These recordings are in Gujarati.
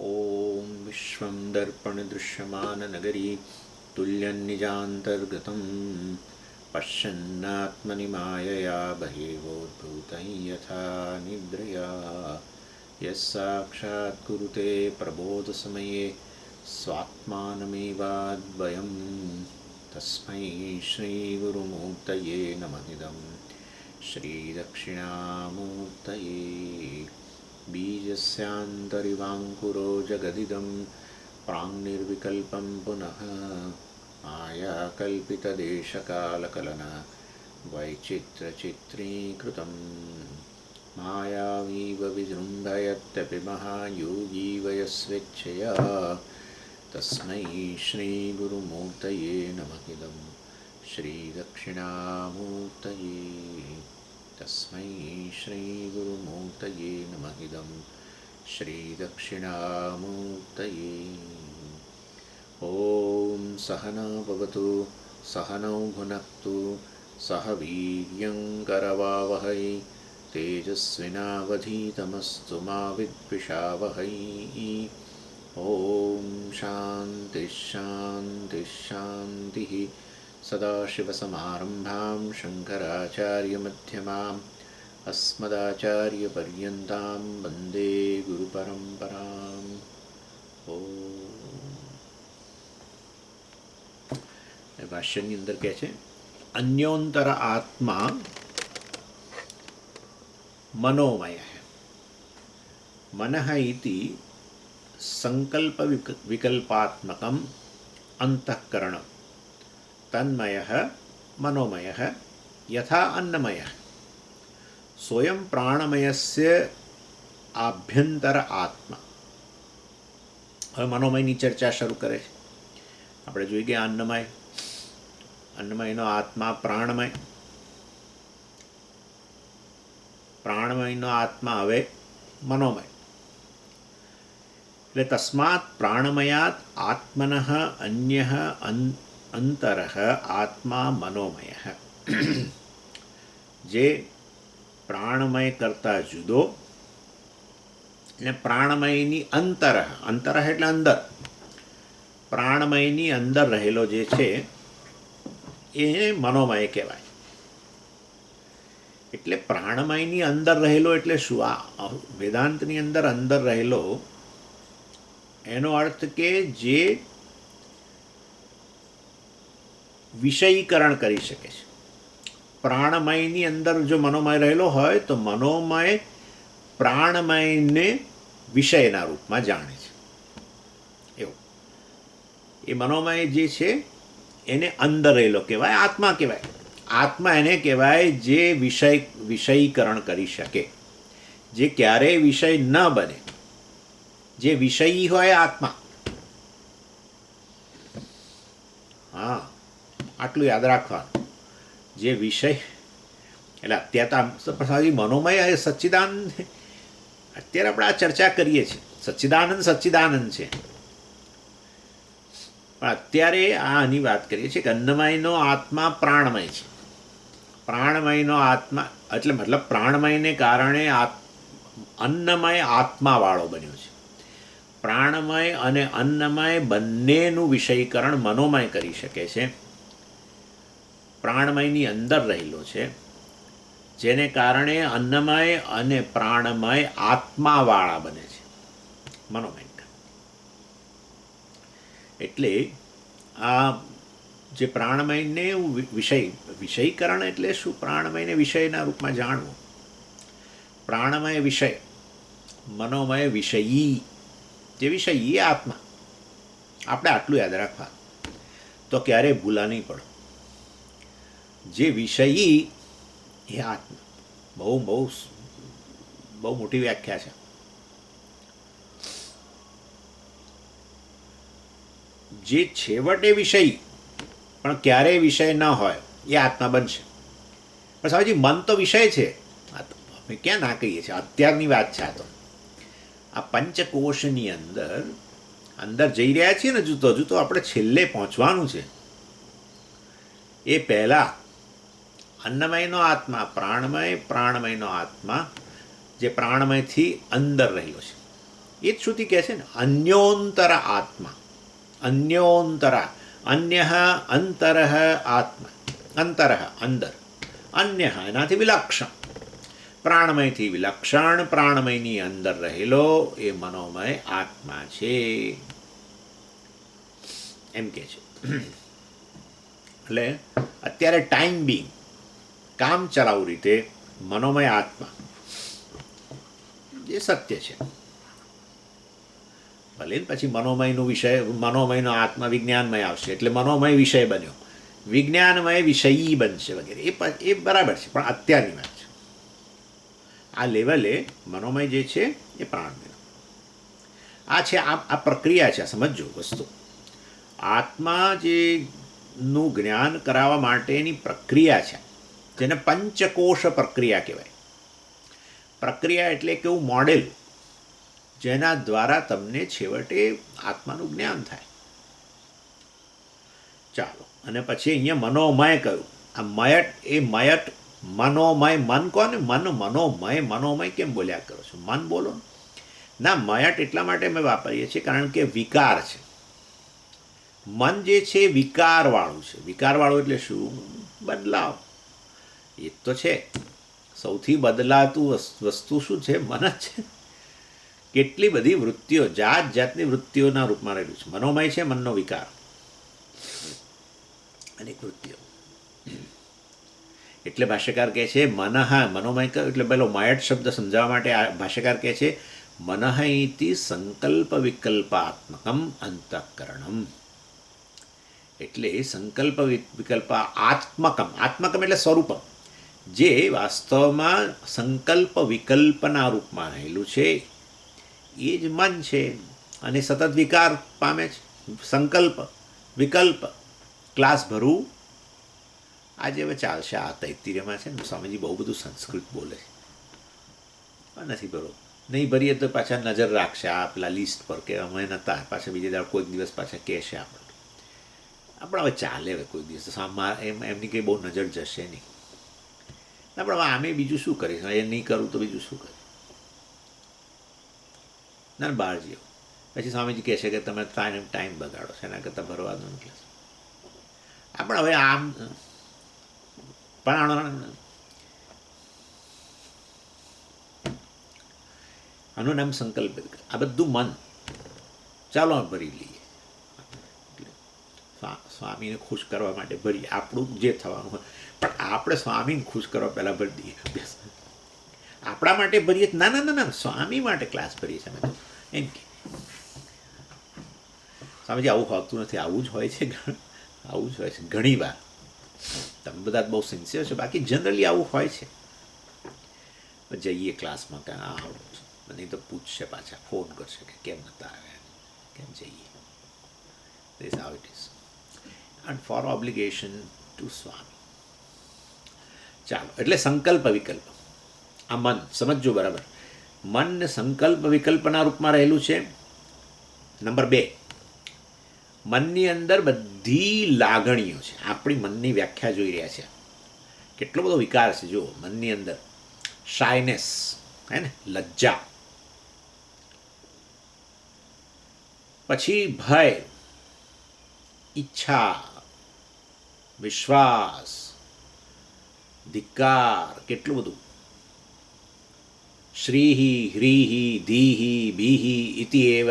ॐ विश्वं दर्पणदृश्यमाननगरी तुल्यन्निजान्तर्गतं पश्यन्नात्मनि मायया बहिर्वोद्भूतं यथा निद्रया यः साक्षात् कुरुते प्रबोधसमये स्वात्मानमेवाद्वयं तस्मै श्रीगुरुमूर्तये नमः। श्रीदक्षिणामूर्तये बीजस्यान्तरिवाङ्कुरो जगदिदं प्राङ्निर्विकल्पं पुनः मायाकल्पितदेशकालकलना वैचित्रचित्रीकृतं मायावीव विजृम्भयत्यपि महायोगी वयस्वेच्छया तस्मै श्रीगुरुमूर्तये नमः। श्रीदक्षिणामूर्तये तस्मै श्रीगुरुमूर्तये नमः। श्रीदक्षिणामूर्तये। ॐ सहना भवतु सहनौ भुनक्तु सह वीर्यङ्करवावहै तेजस्विनावधीतमस्तु मा विद्विषावहै। ॐ शान्तिः शान्तिः शान्तिः। सदाशिवसमारम्भां शङ्कराचार्यमध्यमाम् अस्मदाचार्यपर्यन्तां वन्दे गुरुपरम्पराम्। ભાષ્યની અંદર કહે છે અન્યોંતર આત્મા મનોમય મનઃ ઇતિ સંકલ્પ વિકલ્પાત્મકમ અંતઃકરણ તન્મયઃ મનોમયઃ યથા અન્નમયઃ સ્વયં પ્રાણમયસ્ય આભ્યંતર આત્મા. હવે મનોમયની ચર્ચા શરૂ કરે છે. આપણે જોઈ ગયા અન્નમય, અન્નમયનો આત્મા પ્રાણમય, પ્રાણમયનો આત્મા હવે મનોમય. એટલે તસ્માત પ્રાણમયાત આત્મનઃ અન્યઃ અંતરઃ આત્મા મનોમયઃ. જે પ્રાણમય કરતાં જુદો અને પ્રાણમયની અંતરઃ, અંતરઃ એટલે અંદર, પ્રાણમયની અંદર રહેલો જે છે એ મનોમય કહેવાય. એટલે પ્રાણમયની અંદર રહેલો એટલે શું? આ વેદાંતની અંદર અંદર રહેલો એનો અર્થ કે જે વિષયીકરણ કરી શકે છે. પ્રાણમયની અંદર જો મનોમય રહેલો હોય તો મનોમય પ્રાણમયને વિષયના રૂપમાં જાણે છે. એવું એ મનોમય જે છે એને અંદર રહેલો કહેવાય, આત્મા કહેવાય. આત્મા એને કહેવાય જે વિષયીકરણ કરી શકે, જે ક્યારેય વિષય ન બને, જે વિષયી હોય આત્મા. હા, આટલું યાદ રાખવાનું. જે વિષય એટલે અત્યારે તો મનોમય એ સચ્ચિદાનંદ, અત્યારે આપણે આ ચર્ચા કરીએ છીએ. સચ્ચિદાનંદ સચ્ચિદાનંદ છે, પણ અત્યારે આની વાત કરીએ છીએ કે અન્નમયનો આત્મા પ્રાણમય છે. પ્રાણમયનો આત્મા એટલે મતલબ પ્રાણમયને કારણે અન્નમય આત્માવાળો બન્યો છે. પ્રાણમય અને અન્નમય બંનેનું વિષયીકરણ મનોમય કરી શકે છે. પ્રાણમયની અંદર રહેલો છે, જેને કારણે અન્નમય અને પ્રાણમય આત્માવાળા બને છે મનોમય. એટલે આ જે પ્રાણમયને વિષયીકરણ એટલે શું? પ્રાણમયને વિષયના રૂપમાં જાણવું. પ્રાણમય વિષય, મનોમય વિષયી. જે વિષયી આત્મા. આપણે આટલું યાદ રાખવા તો ક્યારેય ભૂલા નહીં પડો. જે વિષયી એ આત્મા. બહુ બહુ બહુ મોટી વ્યાખ્યા છે. જે છેવટે વિષય પણ ક્યારેય વિષય ન હોય એ આત્મા બનશે. પણ સાહેબજી મન તો વિષય છે. અમે ક્યાં ના કહીએ છીએ, અત્યારની વાત છે. આ તો આ પંચકોશની અંદર અંદર જઈ રહ્યા છીએ ને, હજુ તો આપણે છેલ્લે પહોંચવાનું છે. એ પહેલાં અન્નમયનો આત્મા પ્રાણમય, પ્રાણમયનો આત્મા જે પ્રાણમયથી અંદર રહેલો છે, એ જ શ્રુતિ કહે છે ને, અન્યોંતર આત્મા, અન્યોંતરા, અન્ય અંતર આત્મા, અંતર અંદર, અન્ય એનાથી વિલક્ષણ, પ્રાણમયથી વિલક્ષણ, પ્રાણમયની અંદર રહેલો એ મનોમય આત્મા છે એમ કે છે. એટલે અત્યારે ટાઈમ બિંગ કામ ચલાવું રીતે મનોમય આત્મા એ સત્ય છે. ભલે પછી મનોમયનો વિષય, મનોમયનો આત્મા વિજ્ઞાનમય આવશે એટલે મનોમય વિષય બન્યો, વિજ્ઞાનમય વિષયી બનશે વગેરે, એ બરાબર છે, પણ અત્યારની વાત છે. આ લેવલે મનોમય જે છે એ પ્રાણમય આ છે. આ પ્રક્રિયા છે, આ સમજો વસ્તુ. આત્મા જે નું જ્ઞાન કરાવવા માટેની પ્રક્રિયા છે, જેને પંચકોશ પ્રક્રિયા કહેવાય. પ્રક્રિયા એટલે કેવું મોડેલ જેના દ્વારા તમને છેવટે આત્માનું જ્ઞાન થાય. ચાલો, અને પછી અહીંયા મનોમય કહ્યું. આ મયટ, એ મયટ મનોમય, મન કોને? મન મનોમય, મનોમય કેમ બોલ્યા કરો છો? મન બોલો ના. મયટ એટલા માટે અમે વાપરીએ છીએ કારણ કે વિકાર છે. મન જે છે વિકારવાળું છે. વિકારવાળું એટલે શું? બદલાવ. એ તો છે સૌથી બદલાતું વસ્તુ શું છે? મન જ છે. કેટલી બધી વૃત્તિઓ, જાત જાતની વૃત્તિઓના રૂપમાં રહેલું છે. મનોમય છે મનનો વિકાર, અનેક વૃત્તિઓ. એટલે ભાષ્યકાર કહે છે મનઃ, મનોમય કહ્યું એટલે પેલો મયટ શબ્દ સમજાવવા માટે ભાષ્યકાર કહે છે મનઃ ઇતિ સંકલ્પ વિકલ્પાત્મકમ અંતઃકરણમ. એટલે સંકલ્પ વિકલ્પ આત્મકમ, આત્મકમ એટલે સ્વરૂપમ, જે વાસ્તવમાં સંકલ્પ વિકલ્પના રૂપમાં રહેલું છે એ જ મન છે. અને સતત વિકાર પામે છે. સંકલ્પ વિકલ્પ ક્લાસ ભરવું આજે હવે ચાલશે. આ તૈત્તિર્યમાં છે ને સ્વામીજી બહુ બધું સંસ્કૃત બોલે છે, નથી બરોબર. નહીં ભરીએ તો પાછા નજર રાખશે આ પેલા લિસ્ટ પર કે અમે નહોતા, પાછા બીજે દાડ કોઈક દિવસ પાછા કહેશે આપણે. આપણે હવે ચાલે, હવે કોઈ દિવસ એમની કંઈ બહુ નજર જશે નહીં. આપણે હવે આમે બીજું શું કરીશ? એ નહીં કરું તો બીજું શું કરીશ? ના, બહાર જેવું પછી સ્વામીજી કહે છે કે તમે ટાઈમ બગાડો છો, એના કરતાં ભરવા દો એટલે. આપણે હવે આમ પણ આનું નામ સંકલ્પ. આ બધું મન. ચાલો ભરી લઈએ, સ્વામીને ખુશ કરવા માટે ભરીએ, આપણું જે થવાનું હોય. પણ આપણે સ્વામીને ખુશ કરવા પહેલાં ભરી દઈએ. આપણા માટે ભરીએ? ના ના ના ના, સ્વામી માટે ક્લાસ ભરીએ છીએ અમે તો એમ કે. સ્વામીજી આવું હોતું નથી, આવું જ હોય છે, આવું જ હોય છે ઘણી વાર. તમે બધા બહુ સિન્સિયર છો, બાકી જનરલી આવું હોય છે. જઈએ ક્લાસમાં કે આવડું છે, નહીં તો પૂછશે, પાછા ફોન કરશે કે કેમ નહોતા આવ્યા, કેમ જઈએ. This is how it is. And for obligation to સ્વામી. ચાલો, એટલે સંકલ્પ વિકલ્પ. આ મન સમજો બરાબર. મન સંકલ્પ વિકલ્પના રૂપમાં રહેલું છે. નંબર 2, મનની અંદર બધી લાગણીઓ છે. આપણી મનની વ્યાખ્યા જોઈ રહ્યા છે. કેટલો બધો વિકાર છે જો મનની અંદર. શાયનેસ, હે ને, લજ્જા, પછી ભય, ઈચ્છા, વિશ્વાસ, ધિક્કાર, કેટલું બધું. શ્રીહિ હ્રીહિ ધીહિ બીહિ ઇતિ એવ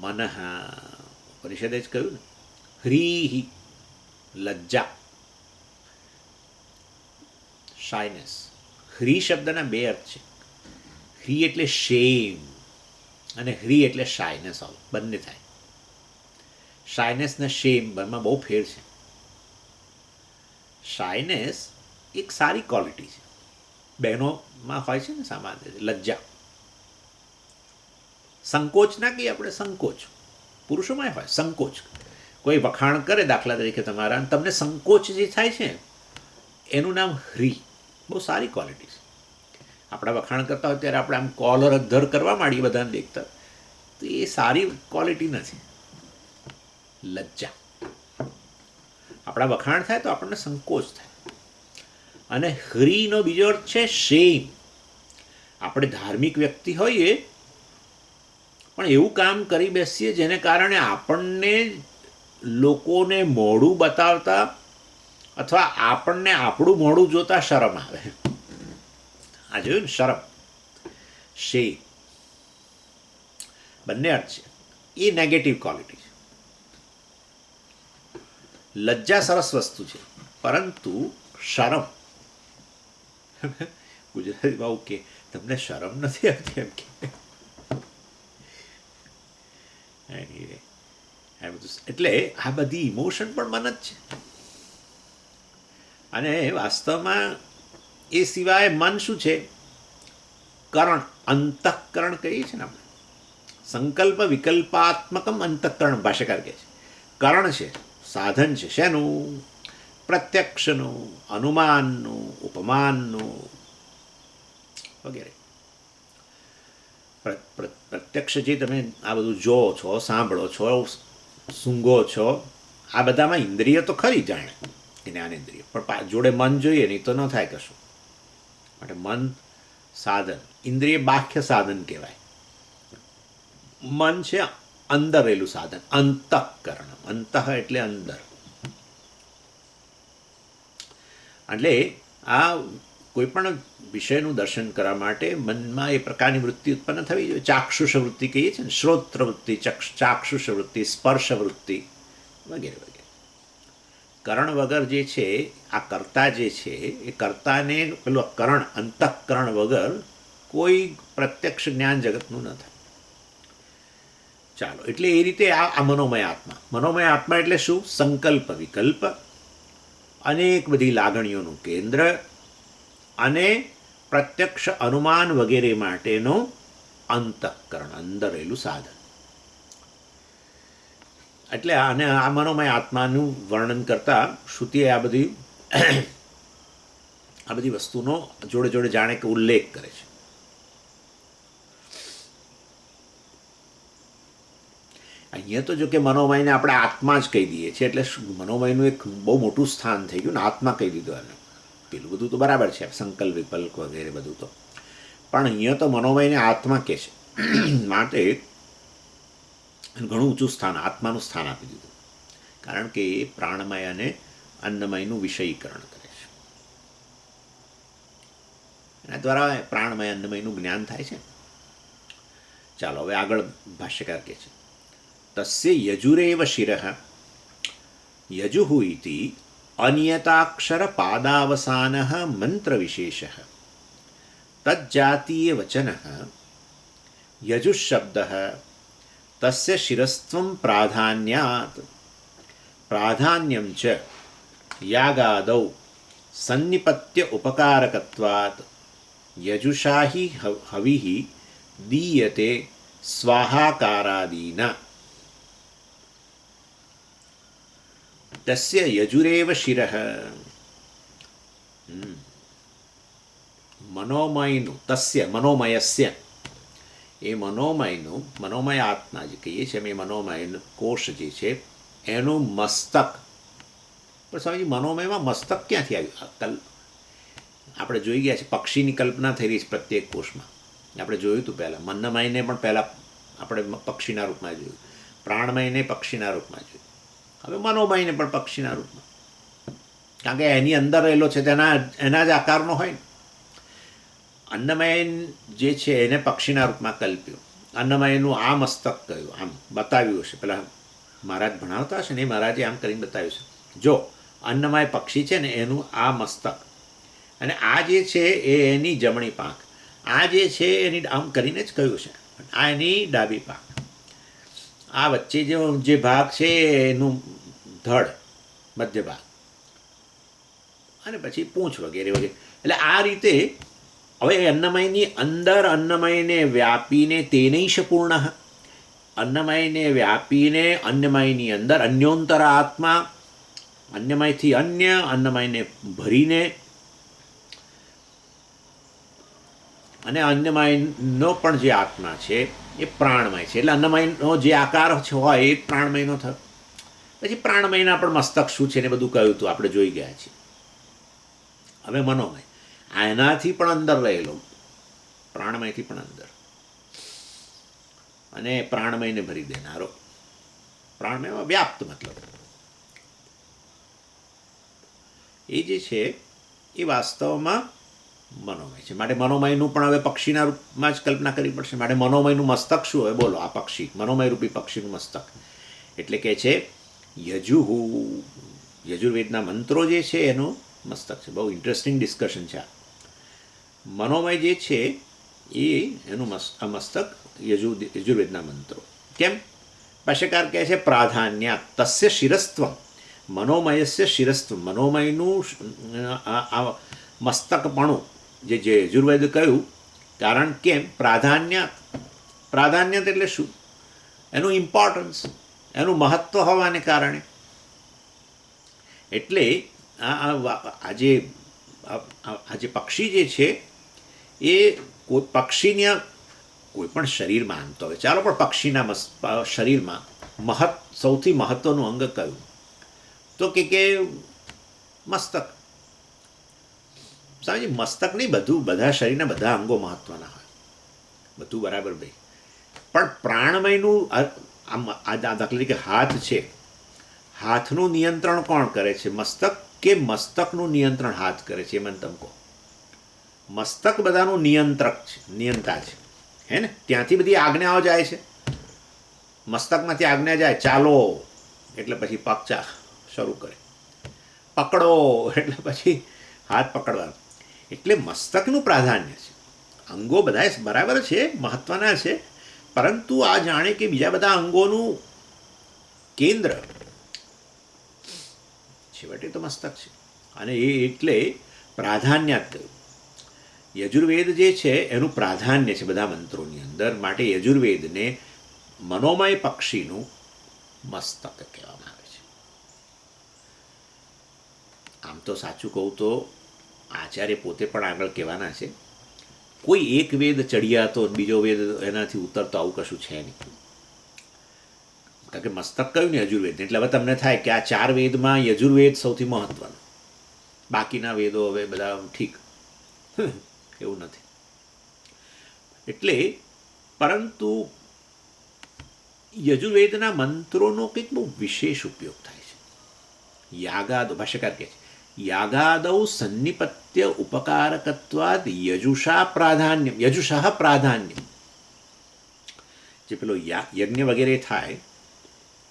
મનઃ. પરિષદે જ કહ્યું ને, હ્રીહિ લજ્જા, શાયનેસ. હ્રી શબ્દના 2 અર્થ છે. હ્રી એટલે શેમ અને હ્રી એટલે શાયનેસ. આવું બંને થાય. શાયનેસ ને શેમ બંનેમાં બહુ ફેર છે. શાયનેસ એક સારી ક્વોલિટી છે, બહેનોમાં હોય છે ને સામાન્ય. લજ્જા, સંકોચ ના કહીએ આપણે, સંકોચ પુરુષોમાં હોય. સંકોચ, કોઈ વખાણ કરે દાખલા તરીકે તમારા, તમને સંકોચ જે થાય છે એનું નામ હ્રી. બહુ સારી ક્વોલિટી છે. આપણા વખાણ કરતા હોય ત્યારે આપણે આમ કોલર અધ્ધર કરવા માંડીએ બધાને દેખતા, તો એ સારી ક્વોલિટી નથી. લજ્જા. આપણા વખાણ થાય તો આપણને સંકોચ થાય. અને હ્રીનો બીજો અર્થ છે શેમ. આપણે ધાર્મિક વ્યક્તિ હોઈએ પણ એવું કામ કરી બેસીએ જેને કારણે આપણને લોકોને મોઢું બતાવતા અથવા આપણને આપણું મોઢું જોતા શરમ આવે. આ જોયું ને, શરમ, શેમ, બંને અર્થ છે. એ નેગેટિવ ક્વોલિટી છે. લજ્જા સરસ વસ્તુ છે, પરંતુ શરમ, ગુજરાતીમાં ઓકે, તમને શરમ નથી આવતી એમ કે એટલે આ બધી ઇમોશન પણ મન જ છે. અને વાસ્તવમાં એ સિવાય મન શું છે? કરણ, અંતઃકરણ કહીએ છીએ ને આપણે. સંકલ્પ વિકલ્પાત્મકમ અંતઃકરણ ભાષ્યકાર કહે છે. કરણ છે, સાધન છે. શેનું? પ્રત્યક્ષનું, અનુમાનનું, ઉપમાનનું વગેરે. પ્રત્યક્ષથી તમે આ બધું જો છો, સાંભળો છો, સૂંઘો છો, આ બધામાં ઇન્દ્રિય તો ખરી જાણે, જ્ઞાનેન્દ્રિય, પણ જોડે મન જોઈએ નહીં તો ન થાય કશું. માટે મન સાધન, ઇન્દ્રિય બાહ્ય સાધન કહેવાય. મન છે અંદર રહેલું સાધન, અંતઃકરણ. અંતઃ એટલે અંદર. એટલે આ કોઈ પણ વિષયનું દર્શન કરવા માટે મનમાં એ પ્રકારની વૃત્તિ ઉત્પન્ન થવી જોઈએ. ચાક્ષુષ વૃત્તિ કહીએ છીએ ને, શ્રોત્ર વૃત્તિ, ચાક્ષુષ વૃત્તિ, સ્પર્શ વૃત્તિ વગેરે વગેરે. કરણ વગર જે છે, આ કર્તા જે છે, એ કર્તાને પેલું કરણ, અંતઃકરણ વગર કોઈ પ્રત્યક્ષ જ્ઞાન જગતનું ન થાય. ચાલો, એટલે એ રીતે આ મનોમય આત્મા. મનોમય આત્મા એટલે શું? સંકલ્પ વિકલ્પ, અનેક બધી લાગણીઓનું કેન્દ્ર અને પ્રત્યક્ષ અનુમાન વગેરે માટેનું અંતઃકરણ, અંદર રહેલું સાધન. એટલે આને આ મનોમય આત્માનું વર્ણન કરતા શ્રુતિએ આ બધી વસ્તુનો જોડે જોડે જાણે કે ઉલ્લેખ કરે છે. અહીંયા તો જો કે મનોમયને આપણે આત્મા જ કહી દઈએ છીએ, એટલે મનોમયનું એક બહુ મોટું સ્થાન થઈ ગયું ને, આત્મા કહી દીધું એને. પેલું બધું તો બરાબર છે, સંકલ્પ વિકલ્પ વગેરે બધું તો, પણ અહીંયા તો મનોમયને આત્મા કહે છે. માટે ઘણું ઊંચું સ્થાન, આત્માનું સ્થાન આપી દીધું, કારણ કે એ પ્રાણમય અને અન્નમયનું વિષયીકરણ કરે છે. એના દ્વારા પ્રાણમય અન્નમયનું જ્ઞાન થાય છે. ચાલો હવે આગળ ભાષ્યકાર કહે છે, તસ્ય યજુરેવ શિરઃ યજુઃ ઇતિ અનિયતાક્ષર પાદાવસાનઃ મંત્ર વિશેષઃ તજ્જાતીય વચનઃ યજુઃશબ્દઃ તસ્ય શિરસ્ત્વં પ્રાધાન્યાત પ્રાધાન્યં ચ યાગાદૌ સન્નિપત્ય ઉપકારકત્વાત યજુષા હિ હવિઃ દીયતે સ્વાહાકારાદીના. તસ્ય યજુરેવ શિરઃ, મનોમયનું, તસ્ય મનોમયસ્ય, એ મનોમયનું, મનોમય આત્મા જે કહીએ છીએ એ મનોમયનું કોષ જે છે એનું મસ્તક. પણ સ્વામીજી, મનોમયમાં મસ્તક ક્યાંથી આવ્યું? આપણે જોઈ ગયા છે, પક્ષીની કલ્પના થઈ રહી છે પ્રત્યેક કોષમાં. આપણે જોયું હતું પહેલાં, મન્નમયને પણ પહેલાં આપણે પક્ષીના રૂપમાં જોયું, પ્રાણમયને પક્ષીના રૂપમાં જોયું, હવે મનોમયને પણ પક્ષીના રૂપમાં, કારણ કે એની અંદર રહેલો છે તેના એના જ આકારનો હોય ને. અન્નમય જે છે એને પક્ષીના રૂપમાં કલ્પ્યું, અન્નમયનું આ મસ્તક કહ્યું, આમ બતાવ્યું હશે. પેલા મહારાજ ભણાવતા હશે ને, એ મહારાજે આમ કરીને બતાવ્યું છે, જો અન્નમય પક્ષી છે ને એનું આ મસ્તક, અને આ જે છે એ એની જમણી પાંખ, આ જે છે એની આમ કરીને જ કહ્યું છે, આ એની ડાબી પાંખ, આ વચ્ચે જે ભાગ છે એનું ધડ, મધ્ય ભાગ, અને પછી પૂંછ વગેરે વગેરે. એટલે આ રીતે હવે અન્નમયની અંદર અન્નમયને વ્યાપીને તેનૈષ પૂર્ણ, અન્નમયને વ્યાપીને અન્નમયની અંદર અન્યોંતર આત્મા, અન્નમયથી અન્ય, અન્નમયને ભરીને, અને અન્નમયનો પણ જે આત્મા છે એ પ્રાણમય છે. એટલે અન્નમયનો જે આકાર હોય એ પ્રાણમયનો થયો. પછી પ્રાણમયના પણ મસ્તક શું છે ને બધું કહ્યું હતું, આપણે જોઈ ગયા છીએ. હવે મનોમય, એનાથી પણ અંદર રહેલો, પ્રાણમયથી પણ અંદર. અને પ્રાણમયને ભરી દેનારો. પ્રાણમયમાં વ્યાપ્ત મતલબ એ જે છે એ વાસ્તવમાં મનોમય છે. માટે મનોમયનું પણ હવે પક્ષીના રૂપમાં જ કલ્પના કરવી પડશે. માટે મનોમયનું મસ્તક શું હોય? બોલો, આ પક્ષી, મનોમય રૂપી પક્ષીનું મસ્તક એટલે કે છે યજુહુ. યજુર્વેદના મંત્રો જે છે એનું મસ્તક છે. બહુ ઇન્ટરેસ્ટિંગ ડિસ્કશન છે આ. મનોમય જે છે એ એનું મસ્તક યજુર્વેદના મંત્રો. કેમ? ભાષ્યકાર કહે છે પ્રાધાન્યાત તસ્ય શિરસ્ત્વમ મનોમયસ્ય શિરસ્ત્વમ. મનોમયનું આ મસ્તકપણું જે યજુર્વેદ કહ્યું. કારણ કેમ? પ્રાધાન્યાત. પ્રાધાન્યત એટલે શું? એનું ઇમ્પોર્ટન્સ, એનું મહત્ત્વ હોવાને કારણે. એટલે આજે પક્ષી જે છે એ કોઈ પક્ષીના કોઈ પણ શરીરમાં આમ તો હવે ચાલો, પણ પક્ષીના શરીરમાં સૌથી મહત્ત્વનું અંગ કયું? તો કે મસ્તક. સમજી, મસ્તક નહીં, બધા શરીરના બધા અંગો મહત્ત્વના હોય, બધું બરાબર ભાઈ. પણ પ્રાણમયનું આ દાખલા તરીકે હાથ છે, હાથનું નિયંત્રણ કોણ કરે છે? મસ્તક કે મસ્તકનું નિયંત્રણ હાથ કરે છે? એ મને તમે કહો. મસ્તક બધાનું નિયંત્રક છે, નિયંતા છે, હે ને? ત્યાંથી બધી આજ્ઞાઓ જાય છે. મસ્તકમાંથી આજ્ઞા જાય ચાલો એટલે પછી પગ શરૂ કરે, પકડો એટલે પછી હાથ પકડવાનો. એટલે મસ્તકનું પ્રાધાન્ય છે. અંગો બધા બરાબર છે, મહત્ત્વના છે, પરંતુ આ જાણે કે બીજા બધા અંગોનું કેન્દ્ર છેવટે તો મસ્તક છે. અને એ એટલે પ્રાધાન્યાત કહ્યું. યજુર્વેદ જે છે એનું પ્રાધાન્ય છે બધા મંત્રોની અંદર. માટે યજુર્વેદને મનોમય પક્ષીનું મસ્તક કહેવામાં આવે છે. આમ તો સાચું કહું તો આચાર્ય પોતે પણ આગળ કહેવાના છે, કોઈ એક વેદ ચડિયાતો બીજો વેદ એનાથી ઉતરતો આવું કશું છે નહીં. કારણ કે મસ્તક કયું ને યજુર્વેદ, એટલે હવે તમને થાય કે આ 4 વેદમાં યજુર્વેદ સૌથી મહત્વનો, બાકીના વેદો હવે બધા ઠીક. એવું નથી. એટલે પરંતુ યજુર્વેદના મંત્રોનો કંઈક બહુ વિશેષ ઉપયોગ થાય છે. યાગાદો, ભાષ્યકાર કહે છે યાગાદૌ સન્નિપત્ય ઉપકારકત્વાદ યજુષા પ્રાધાન્યમ. યજુષા પ્રાધાન્યમ. જે પેલો યજ્ઞ વગેરે થાય,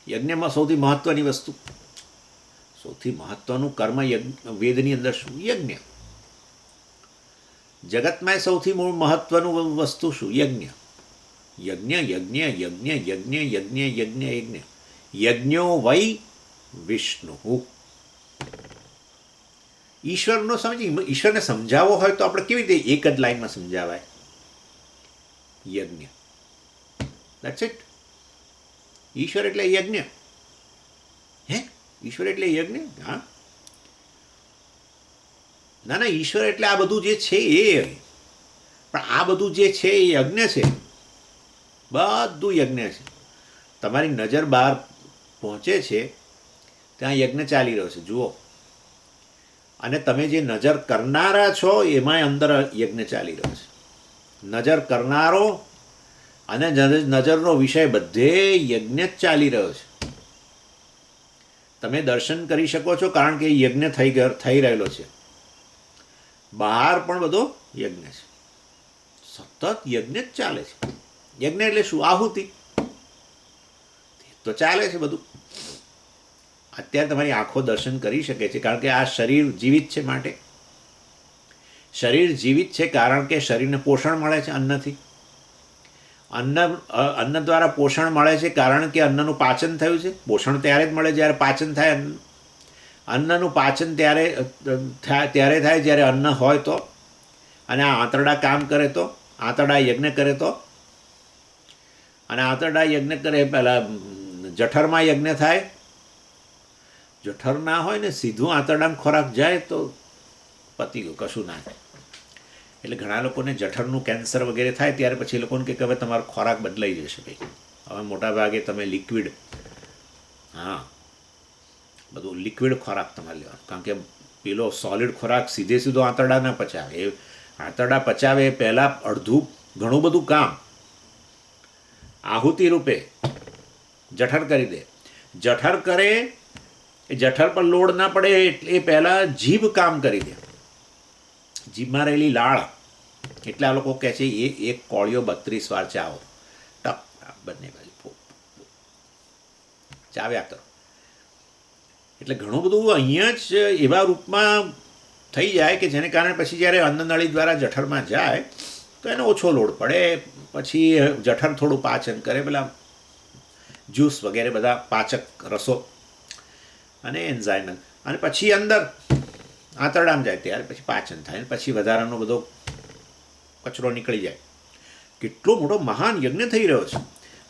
યજ્ઞમાં સૌથી મહત્વની વસ્તુ, સૌથી મહત્વનું કર્મ વેદની અંદર શું? યજ્ઞ. જગતમાં સૌથી મહત્વનું વસ્તુ શું? યજ્ઞ. યજ્ઞ યજ્ઞ યજ્ઞ યજ્ઞ યજ્ઞ યજ્ઞ યજ્ઞ યજ્ઞો વૈ વિષ્ણુ. ઈશ્વરનો સમજી, ઈશ્વરને સમજાવવો હોય તો આપણે કેવી રીતે એક જ લાઈનમાં સમજાવાય? યજ્ઞ. That's it. ઈશ્વર એટલે યજ્ઞ. હે, ઈશ્વર એટલે યજ્ઞ? હા, ના ના, ઈશ્વર એટલે આ બધું જે છે એ. પણ આ બધું જે છે એ યજ્ઞ છે, બધું યજ્ઞ છે. તમારી નજર બહાર પહોંચે છે ત્યાં યજ્ઞ ચાલી રહ્યો છે, જુઓ. અને તમે જે નજર કરનારા છો એમાંય અંદર યજ્ઞ ચાલી રહ્યો છે. નજર કરનારો અને નજરનો વિષય બધે યજ્ઞ જ ચાલી રહ્યો છે. તમે દર્શન કરી શકો છો કારણ કે યજ્ઞ થઈ રહેલો છે. બહાર પણ બધો યજ્ઞ છે, સતત યજ્ઞ જ ચાલે છે. યજ્ઞ એટલે શું? આહુતિ તો ચાલે છે બધું. અત્યારે તમારી આંખો દર્શન કરી શકે છે કારણ કે આ શરીર જીવિત છે. માટે શરીર જીવિત છે કારણ કે શરીરને પોષણ મળે છે અન્નથી. અન્ન દ્વારા પોષણ મળે છે કારણ કે અન્નનું પાચન થયું છે. પોષણ ત્યારે જ મળે જ્યારે પાચન થાય. અન્નનું પાચન ત્યારે થાય જ્યારે અન્ન હોય તો, અને આ આંતરડા કામ કરે તો, આંતરડા યજ્ઞ કરે તો. અને આંતરડા યજ્ઞ કરે પહેલાં જઠરમાં યજ્ઞ થાય. જઠર ના હોય ને સીધું આંતરડામાં ખોરાક જાય તો પતી ગયું, કશું ના થાય. એટલે ઘણા લોકોને જઠરનું કેન્સર વગેરે થાય ત્યારે પછી એ લોકોને કે હવે તમારો ખોરાક બદલાઈ જશે ભાઈ, હવે મોટાભાગે તમે લિક્વિડ, હા બધું લિક્વિડ ખોરાક તમારે લેવાનો. કારણ કે પેલો સોલિડ ખોરાક સીધો આંતરડા ના પચાવે. એ આંતરડા પચાવે એ પહેલાં ઘણું બધું કામ આહુતિ રૂપે જઠર કરી દે. જઠર કરે એ જઠર પર લોડ ના પડે એટલે એ પહેલાં જીભ કામ કરી દે. જીભમાં રહેલી લાળ, એટલે આ લોકો કહે છે એ એક કોળિયો 32 વાર ચાવો, ટપ બંને બાજુ ચાવ્યા કરો. એટલે ઘણું બધું અહીંયા જ એવા રૂપમાં થઈ જાય કે જેને કારણે પછી જ્યારે અન્નનળી દ્વારા જઠરમાં જાય તો એને ઓછો લોડ પડે. પછી જઠર થોડું પાચન કરે, પેલા જ્યુસ વગેરે બધા પાચક રસો અને એન્ઝાઇમ, અને પછી અંદર આંતરડામાં જાય ત્યારે પછી પાચન થાય, અને પછી વધારાનો બધો કચરો નીકળી જાય. કેટલો મોટો મહાન યજ્ઞ થઈ રહ્યો છે.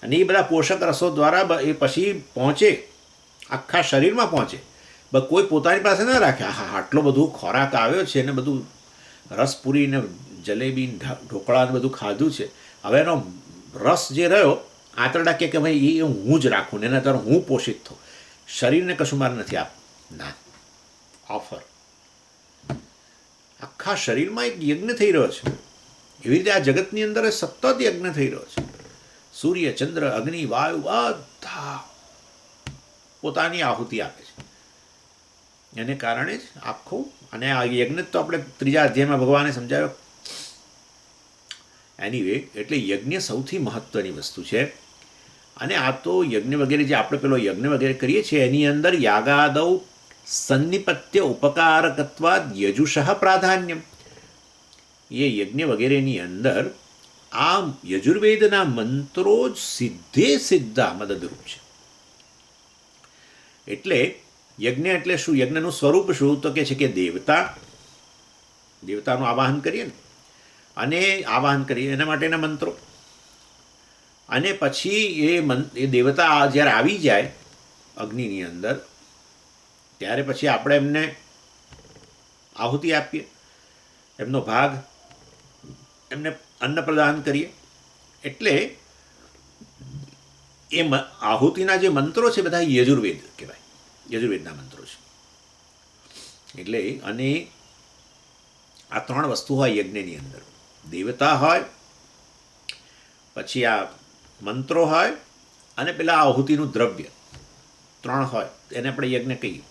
અને એ બધા પોષક રસો દ્વારા એ પછી પહોંચે, આખા શરીરમાં પહોંચે. કોઈ પોતાની પાસે ના રાખે, હા આટલો બધું ખોરાક આવ્યો છે ને બધું રસપુરી ને જલેબી ઢોકળા ને બધું ખાધું છે, હવે એનો રસ જે રહ્યો આંતરડા કે ભાઈ એ હું જ રાખું ને એના દ્વારા હું પોષિત થઉં, શરીરને કશું મારે નથી ના ઓફર. આખા શરીરમાં એક યજ્ઞ થઈ રહ્યો છે. એવી રીતે આ જગતની અંદર સતત યજ્ઞ થઈ રહ્યો છે. સૂર્ય, ચંદ્ર, અગ્નિ, વાયુ બધા પોતાની આહુતિ આપે છે. એને કારણે જ આખું, અને આ યજ્ઞ તો આપણે 3જા અધ્યાયમાં ભગવાને સમજાવ્યો. એનીવે, એટલે યજ્ઞ સૌથી મહત્ત્વની વસ્તુ છે. અને આ તો યજ્ઞ વગેરે જે આપણે પેલો યજ્ઞ વગેરે કરીએ છીએ એની અંદર યાગાદૌ સન્નિપત્ય ઉપકારકત્વાદ યજુષઃ પ્રાધાન્યમ. એ યજ્ઞ વગેરેની અંદર આ યજુર્વેદના મંત્રો જ સીધા મદદરૂપ છે. એટલે યજ્ઞ એટલે શું? યજ્ઞનું સ્વરૂપ શું? તો કે છે કે દેવતાનું આવાહન કરીએ ને, અને આવાહન કરીએ એના માટેના મંત્રો, અને પછી એ દેવતા જ્યારે આવી જાય અગ્નિની અંદર ત્યારે પછી આપણે એમને આહુતિ આપીએ, એમનો ભાગ, એમને અન્ન પ્રદાન કરીએ. એટલે એ આહુતિના જે મંત્રો છે બધા યજુર્વેદ કહેવાય, યજુર્વેદના મંત્રો છે. એટલે અને આ 3 વસ્તુ હોય યજ્ઞની અંદર, દેવતા હોય, પછી આ મંત્રો હોય, અને પેલા આહુતિનું દ્રવ્ય, 3 હોય, એને આપણે યજ્ઞ કહીએ.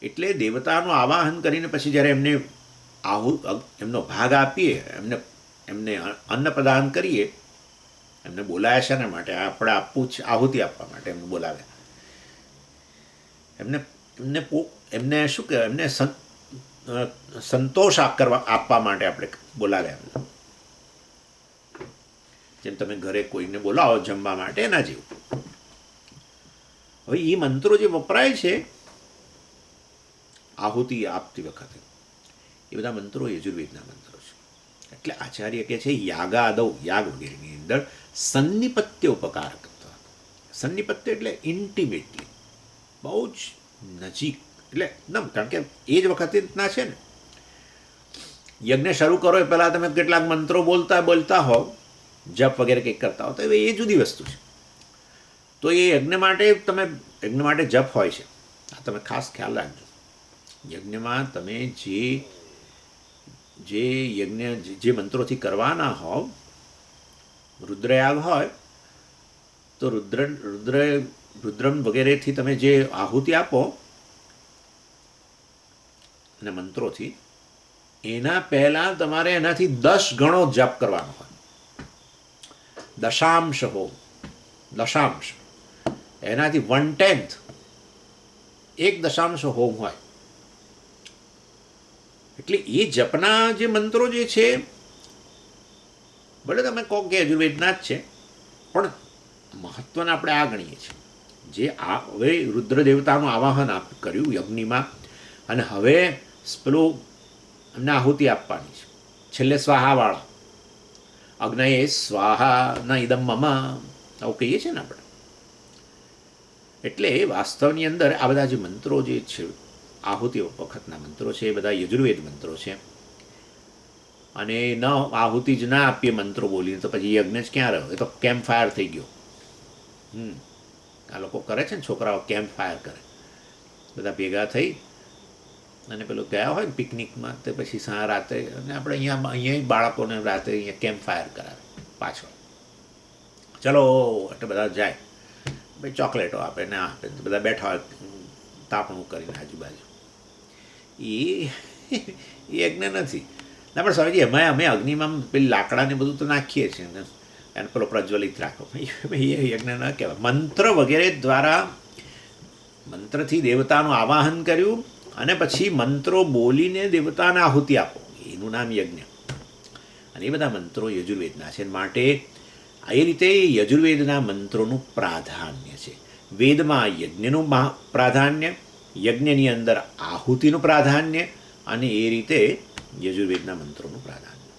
એટલે દેવતાનું આવાહન કરીને પછી જ્યારે એમને એમનો ભાગ આપીએ, એમને અન્ન પ્રદાન કરીએ, એમને બોલાયા છે એના માટે, આપણે આપવું છે આહુતિ આપવા માટે એમને બોલાવ્યા. એમને શું કહેવાય, એમને સંતોષ આપવા માટે આપણે બોલાવ્યા. જેમ તમે ઘરે કોઈને બોલાવો જમવા માટે, એના જેવું. હવે એ મંત્રો જે વપરાય છે આહુતિ આપતી વખતે, એ બધા મંત્રો યજુર્વેદના મંત્રો છે. એટલે આચાર્ય કહે છે યાગાદૌ, યાગ વગેરેની અંદર સન્નિપત્ય ઉપકારકત્વ. સન્નિપત્ય એટલે ઇન્ટિમેટલી, બહુ જ નજીક, એટલે એકદમ, કારણ કે એ જ વખતે ના છે ને. યજ્ઞ શરૂ કરો એ પહેલાં તમે કેટલાક મંત્રો બોલતા હોવ, જપ વગેરે કંઈક કરતા હો, તો એ જુદી વસ્તુ છે. તો એ યજ્ઞ માટે જપ હોય છે. આ તમે ખાસ ખ્યાલ રાખજો. યજ્ઞમાં તમે જે યજ્ઞ જે મંત્રોથી કરવાના હોવ, રુદ્રયાગ હોય તો રુદ્રમ વગેરેથી તમે જે આહુતિ આપો અને મંત્રોથી, એના પહેલાં તમારે એનાથી 10 ગણો જપ કરવાનો હોય. દશાંશ હોમ, દશાંશ, એનાથી 1/10, 1 હોમ હોય. એટલે એ જપના જે મંત્રો જે છે, ભલે તમે કહો કે યજુર્વેદના જ છે, પણ મહત્ત્વને આપણે આ ગણીએ છીએ. જે હવે રુદ્ર દેવતાનું આવાહન કર્યું યજ્ઞમાં, અને હવે પેલું એમને આહુતિ આપવાની છે, છેલ્લે સ્વાહાવાળા, અગ્નયે સ્વાહા ન ઇદમ મમ, આવું કહીએ છીએ ને આપણે. એટલે વાસ્તવની અંદર આ બધા જે મંત્રો જે છે, આહુતિ વખતના મંત્રો છે, એ બધા યજુર્વેદ મંત્રો છે. અને ન આહુતિ જ ના આપીએ મંત્રો બોલીને તો પછી યજ્ઞ જ ક્યાં રહ્યો? એ તો કેમ્પ ફાયર થઈ ગયો. આ લોકો કરે છે ને, છોકરાઓ કેમ્પ ફાયર કરે, બધા ભેગા થઈ અને પેલું ગયા હોય ને પિકનિકમાં, તો પછી રાતે, અને આપણે અહીંયા બાળકોને રાતે અહીંયા કેમ્પ ફાયર કરાવે પાછળ. ચલો એટલે બધા જાય, ભાઈ ચોકલેટો આપે ને આપે, બધા બેઠા હોય તાપણું કરીને આજુબાજુ. એ એ યજ્ઞ નથી. ના પણ સ્વામીજી એમાં અમે અગ્નિમાં પેલી લાકડાને બધું તો નાખીએ છીએ ને, એને પેલો પ્રજ્વલિત રાખો, એ યજ્ઞ ન કહેવાય. મંત્ર વગેરે દ્વારા મંત્રથી દેવતાનું આવાહન કર્યું અને પછી મંત્રો બોલીને દેવતાને આહુતિ આપો, એનું નામ યજ્ઞ. અને એ બધા મંત્રો યજુર્વેદના છે. માટે એ રીતે યજુર્વેદના મંત્રોનું પ્રાધાન્ય છે. વેદમાં યજ્ઞનું પ્રાધાન્ય, યજ્ઞની અંદર આહુતિનું પ્રાધાન્ય, અને એ રીતે યજુર્વેદના મંત્રોનું પ્રાધાન્ય.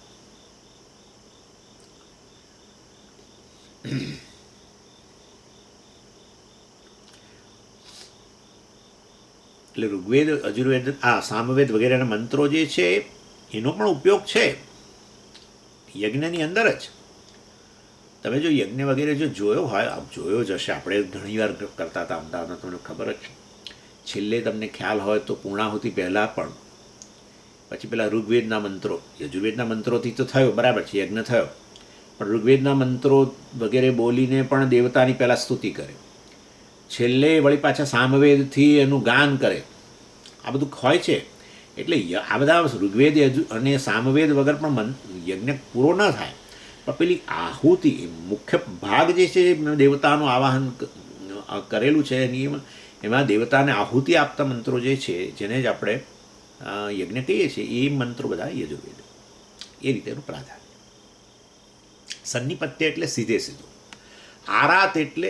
એટલે ઋગ્વેદ, અજુર્વેદ, સામવેદ વગેરેના મંત્રો જે છે એનો પણ ઉપયોગ છે યજ્ઞની અંદર જ. તમે જો યજ્ઞ વગેરે જો જોયો હોય, જોયો જ હશે, આપણે ઘણીવાર કરતા હતા અમદાવાદમાં, તમને ખબર જ છે. છેલ્લે તમને ખ્યાલ હોય તો પૂર્ણાહુતિ પહેલાં પણ પછી પેલા ઋગ્વેદના મંત્રો, યજુર્વેદના મંત્રોથી તો થયો બરાબર છે, યજ્ઞ થયો, પણ ઋગ્વેદના મંત્રો વગેરે બોલીને પણ દેવતાની પહેલાં સ્તુતિ કરે, છેલ્લે વળી પાછા સામવેદથી એનું ગાન કરે, આ બધું હોય છે. એટલે આ બધા ઋગ્વેદ અને સામવેદ વગર પણ યજ્ઞ પૂરો ન થાય. પણ પેલી આહુતિ મુખ્ય ભાગ જે છે દેવતાનું આવાહન કરેલું છે એમાં દેવતાને આહુતિ આપતા મંત્રો જે છે, જેને જ આપણે યજ્ઞ કહીએ છીએ, એ મંત્રો બધા યજુર્વેદ. એ રીતે એનું પ્રાધાન્ય. સન્નિપત્ય એટલે સીધે સીધું, આરાત એટલે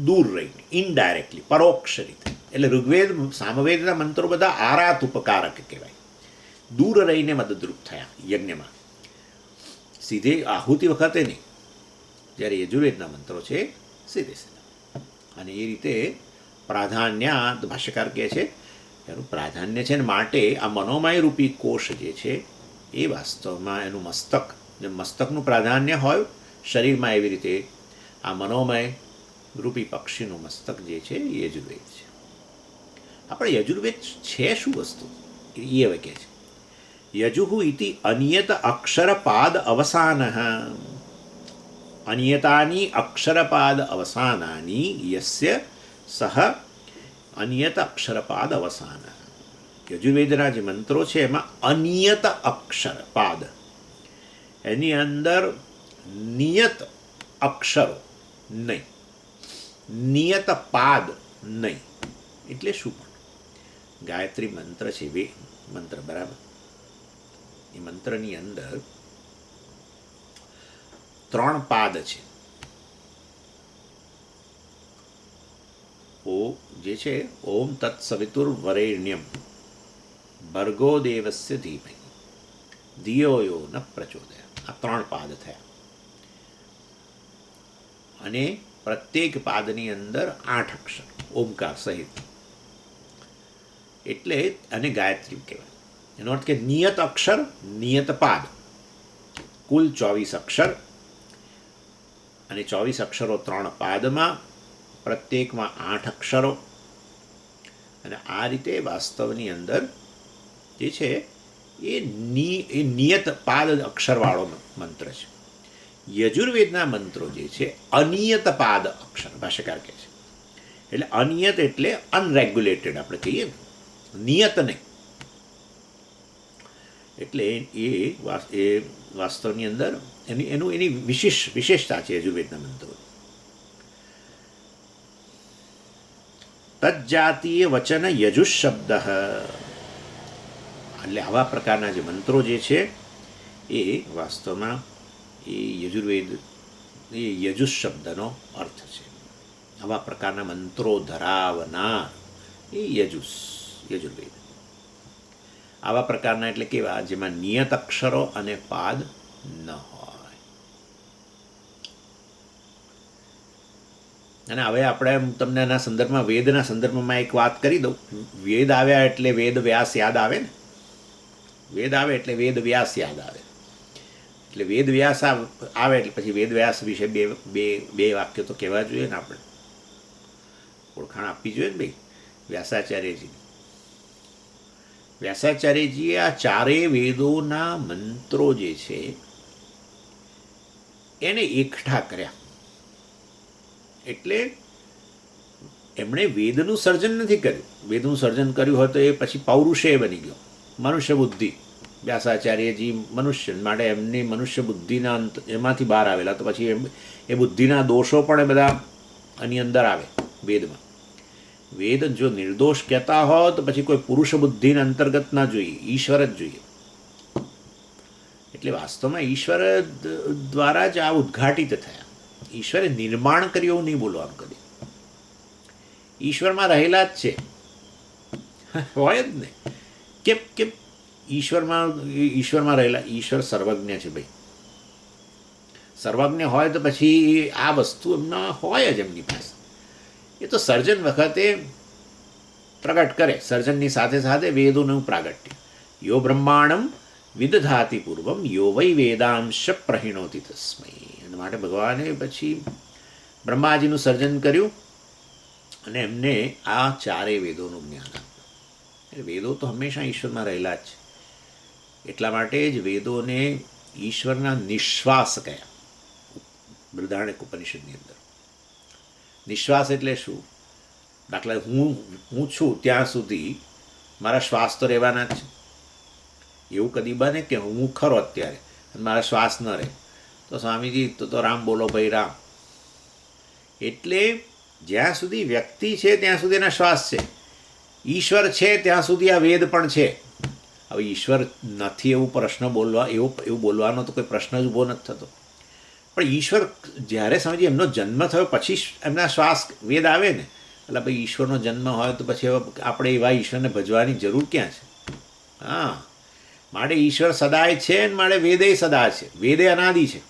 દૂર રહીને, ઇનડાયરેક્ટલી, પરોક્ષ રીતે. એટલે ઋગ્વેદ સામવેદના મંત્રો બધા આરાત ઉપકારક કહેવાય, દૂર રહીને મદદરૂપ થયા યજ્ઞમાં, સીધે આહુતિ વખતે નહીં. જ્યારે યજુર્વેદના મંત્રો છે સીધે સીધા. અને એ રીતે પ્રાધાન્ય ભાષ્યકાર કહે છે એનું પ્રાધાન્ય છે. ને માટે આ મનોમય રૂપી કોષ જે છે એ વાસ્તવમાં એનું મસ્તક, જે મસ્તકનું પ્રાધાન્ય હોય શરીરમાં, એવી રીતે આ મનોમય રૂપી પક્ષીનું મસ્તક જે છે એ યજુર્વેદ છે. આપણે યજુર્વેદ છે શું વસ્તુ એ હવે કહે છે. યજુઃ ઇતિ અનિયત અક્ષરપાદ અવસાન, અનિયતાની અક્ષરપાદ અવસાનાની યસ્ય સહ અનિયત અક્ષરપાદ અવસાન. યજુર્વેદના જે મંત્રો છે એમાં અનિયત અક્ષરપાદ, એની અંદર નિયત અક્ષરો નહીં, નિયત પાદ નહીં. એટલે શું? પણ ગાયત્રી મંત્ર છે, વે મંત્ર બરાબર, એ મંત્રની અંદર 3 પાદ છે. ઓ જે છે ઓમ તત્સવિતુર વરેણ્યમ ભર્ગો દેવસ્ય ધીમહિ ધિયો યો ન પ્રચોદયાત. આ 3 પાદ થયા. અને પ્રત્યેક પાદની અંદર 8 અક્ષર ઓમકાર સહિત, એટલે અને ગાયત્રી કહેવાય. એનો અર્થ કે નિયત અક્ષર, નિયત પાદ, કુલ 24 અક્ષર, અને 24 અક્ષરો 3 પાદમાં, પ્રત્યેકમાં 8 અક્ષરો. અને આ રીતે વાસ્તવની અંદર જે છે એ નિયત પાદ અક્ષરવાળો મંત્ર છે. યજુર્વેદના મંત્રો જે છે અનિયત પાદ અક્ષર, ભાષ્યકાર કહે છે. એટલે અનિયત એટલે અનરેગ્યુલેટેડ આપણે કહીએ ને, નિયત નહીં. એટલે એ વાસ્તવની અંદર એની વિશેષતા છે યજુર્વેદના મંત્રો. તજ્જાતીય વચન યજુષ શબ્દ, એટલે આવા પ્રકારના જે મંત્રો જે છે એ વાસ્તવમાં એ યજુર્વેદ, એ યજુષ શબ્દનો અર્થ છે. આવા પ્રકારના મંત્રો ધરાવનાર એ યજુર્વેદ. આવા પ્રકારના એટલે કેવા? જેમાં નિયત અક્ષરો અને પાદ ન હોય. અને હવે આપણે તમને એના સંદર્ભમાં, વેદના સંદર્ભમાં એક વાત કરી દઉં. વેદ આવ્યા એટલે વેદ વ્યાસ યાદ આવે ને, વેદ આવે એટલે વેદ વ્યાસ યાદ આવે. એટલે વેદ વ્યાસ આવે એટલે પછી વેદ વ્યાસ વિશે બે વાક્ય તો કહેવા જોઈએ ને, આપણે ઓળખાણ આપવી જોઈએ ને ભાઈ. વ્યાસાચાર્યજીએ આ 4 વેદોના મંત્રો જે છે એને એકઠા કર્યા. એટલે એમણે વેદનું સર્જન નથી કર્યું. વેદનું સર્જન કર્યું હોય તો એ પછી પૌરુષેય બની ગયો, મનુષ્ય બુદ્ધિ. વ્યાસાચાર્યજી મનુષ્ય માટે એમની મનુષ્ય બુદ્ધિના અંત એમાંથી બહાર આવેલા, તો પછી એ બુદ્ધિના દોષો પણ એ બધા આની અંદર આવે વેદમાં. વેદ જો નિર્દોષ કહેતા હોય તો પછી કોઈ પુરુષ બુદ્ધિના અંતર્ગત ના જોઈએ, ઈશ્વર જ જોઈએ. એટલે વાસ્તવમાં ઈશ્વર દ્વારા જ આ ઉદ્ઘાટિત થયા. ઈશ્વરે નિર્માણ કર્યું એવું નહીં બોલવાનું કદી. ઈશ્વરમાં રહેલા જ છે, હોય જ ને. કેમ કેમ ઈશ્વરમાં રહેલા? ઈશ્વર સર્વજ્ઞ છે ભાઈ. સર્વજ્ઞ હોય તો પછી આ વસ્તુ એમના હોય જ એમની પાસે. એ તો સર્જન વખતે પ્રગટ કરે. સર્જનની સાથે સાથે વેદોનું પ્રાગટ્ય. યો બ્રહ્માંડમ વિદધાતિ પૂર્વમ યો વૈ વેદાંશ પ્રહિણોતિ તસ્મૈ. એના માટે ભગવાને પછી બ્રહ્માજીનું સર્જન કર્યું અને એમને આ ચારેય વેદોનું જ્ઞાન આપ્યું. વેદો તો હંમેશા ઈશ્વરમાં રહેલા જ છે. એટલા માટે જ વેદોને ઈશ્વરના નિશ્વાસ કહ્યા. બૃહદારણ્યક ઉપનિષદની અંદર નિશ્વાસ એટલે શું? દાખલા હું છું ત્યાં સુધી મારા શ્વાસ તો રહેવાના જ છે. એવું કદી બને કે હું ખરો અત્યારે અને મારા શ્વાસ ન રહે તો સ્વામીજી તો રામ બોલો ભાઈ રામ. એટલે જ્યાં સુધી વ્યક્તિ છે ત્યાં સુધી એના શ્વાસ છે. ઈશ્વર છે ત્યાં સુધી આ વેદ પણ છે. હવે ઈશ્વર નથી એવું પ્રશ્ન એવું બોલવાનો તો કોઈ પ્રશ્ન જ ઊભો નથી થતો. પણ ઈશ્વર જ્યારે સમજી એમનો જન્મ થયો પછી એમના શ્વાસ વેદ આવે ને, એટલે ભાઈ ઈશ્વરનો જન્મ હોય તો પછી આપણે એવા ઈશ્વરને ભજવાની જરૂર ક્યાં છે? હા, માટે ઈશ્વર સદાય છે ને માટે વેદે સદા છે. વેદે અનાદિ છે,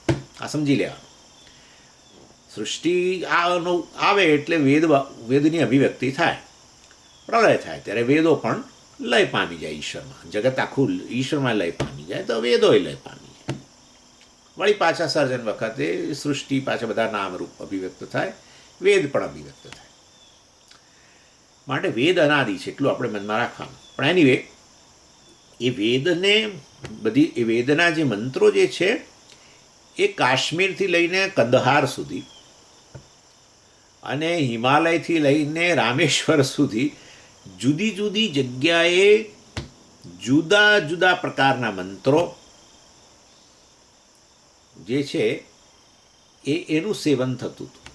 આ સમજી લેવાનું. સૃષ્ટિ આવે એટલે વેદની અભિવ્યક્તિ થાય, પ્રલય થાય ત્યારે વેદો પણ લય પામી જાય ઈશ્વરમાં. જગત આખું ઈશ્વરમાં લય પામી જાય તો વેદોય લય પામી જાય. વળી પાછા સર્જન વખતે સૃષ્ટિ પાછા બધા નામરૂપ અભિવ્યક્ત થાય, વેદ પણ અભિવ્યક્ત થાય. માટે વેદ અનાદિ છે એટલું આપણે મનમાં રાખવાનું. પણ એનીવે એ વેદને એ વેદના જે મંત્રો જે છે એ કાશ્મીરથી લઈને કંદહાર સુધી અને હિમાલયથી લઈને રામેશ્વર સુધી જુદી જુદી જગ્યાએ જુદા જુદા પ્રકારના મંત્રો જે છે એનું સેવન થતું હતું.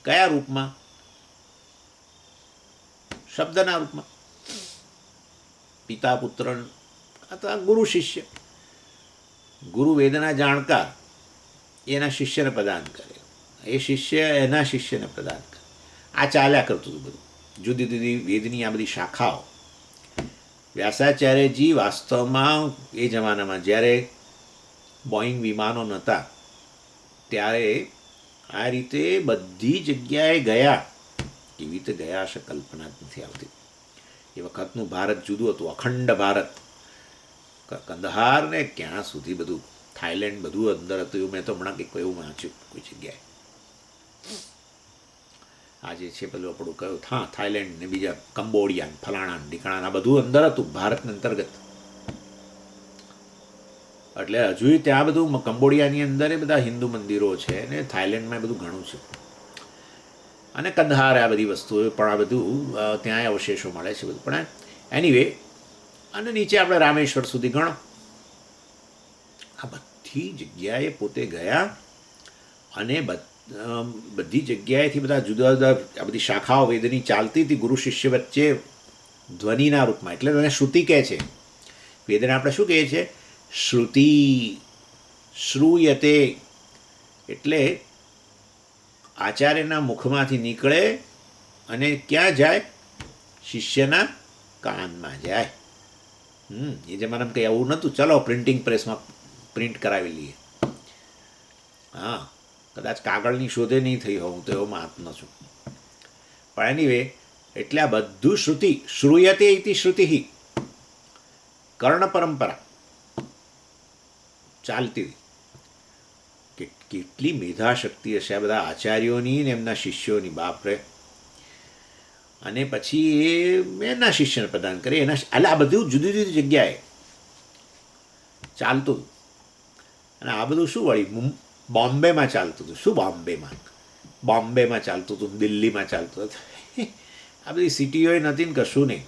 કયા રૂપમાં? શબ્દના રૂપમાં. પિતા પુત્ર અથવા ગુરુ શિષ્ય. ગુરુ વેદના જાણકાર એના શિષ્યને પ્રદાન કરે, એ શિષ્ય એના શિષ્યને પ્રદાન કરે. આ ચાલ્યા કરતું હતું બધું. જુદી જુદી વેદની આ બધી શાખાઓ. વ્યાસાચાર્યજી વાસ્તવમાં એ જમાનામાં જ્યારે બોઈંગ વિમાનો નહોતા ત્યારે આ રીતે બધી જગ્યાએ ગયા. કેવી રીતે ગયા હશે કલ્પના જ નથી આવતી. એ વખતનું ભારત જુદું હતું, અખંડ ભારત. કંદહાર ને ક્યાં સુધી બધું થાઈલેન્ડ બધું અંદર હતું. એવું મેં તો હમણાં કંઈક એવું વાંચ્યું કોઈ જગ્યાએ. આજે છે પેલું આપણું કયું થાઈલેન્ડ ને બીજા કંબોડિયા ફલાણા ઢીકાણા બધું અંદર હતું ભારતને અંતર્ગત. એટલે હજુ ત્યાં બધું કંબોડિયાની અંદર એ બધા હિન્દુ મંદિરો છે ને થાઈલેન્ડમાં બધું ઘણું છે. અને કંદહાર આ બધી વસ્તુઓ પણ આ બધું ત્યાં અવશેષો મળે છે બધું. પણ એનીવે અને નીચે આપણે રામેશ્વર સુધી ગણો. આ બધી જગ્યાએ પોતે ગયા અને બધી જગ્યાએથી બધા જુદા જુદા આ બધી શાખાઓ વેદની ચાલતી હતી ગુરુ શિષ્ય વચ્ચે ધ્વનિના રૂપમાં. એટલે તેને શ્રુતિ કહે છે. વેદને આપણે શું કહીએ છીએ? શ્રુતિ. શ્રૂયતે એટલે આચાર્યના મુખમાંથી નીકળે અને ક્યાં જાય? શિષ્યના કાનમાં જાય. એ જમાનામાં કંઈ આવું નહોતું. ચલો પ્રિન્ટિંગ પ્રેસમાં પ્રિન્ટ કરાવી લઈએ. હા, કદાચ કાગળની શોધે નહીં થઈ હોઉં તો એવો મહાત્મા છું. પણ એનીવે એટલે આ બધું શ્રુતિ. શ્રૂયતે ઇતિ શ્રુતિ કર્ણ પરંપરા ચાલતી હતી. કેટલી મેધાશક્તિ હશે આ બધા આચાર્યોની ને એમના શિષ્યોની, બાપરે. અને પછી એ એના શિષ્યને પ્રદાન કરે એના. એટલે આ બધું જુદી જુદી જગ્યાએ ચાલતું હતું. અને આ બધું શું વળી બોમ્બેમાં ચાલતું હતું. શું બોમ્બેમાં? બોમ્બેમાં ચાલતું હતું, દિલ્હીમાં ચાલતું હતું. આ બધી સિટીઓય નથી ને કશું નહીં.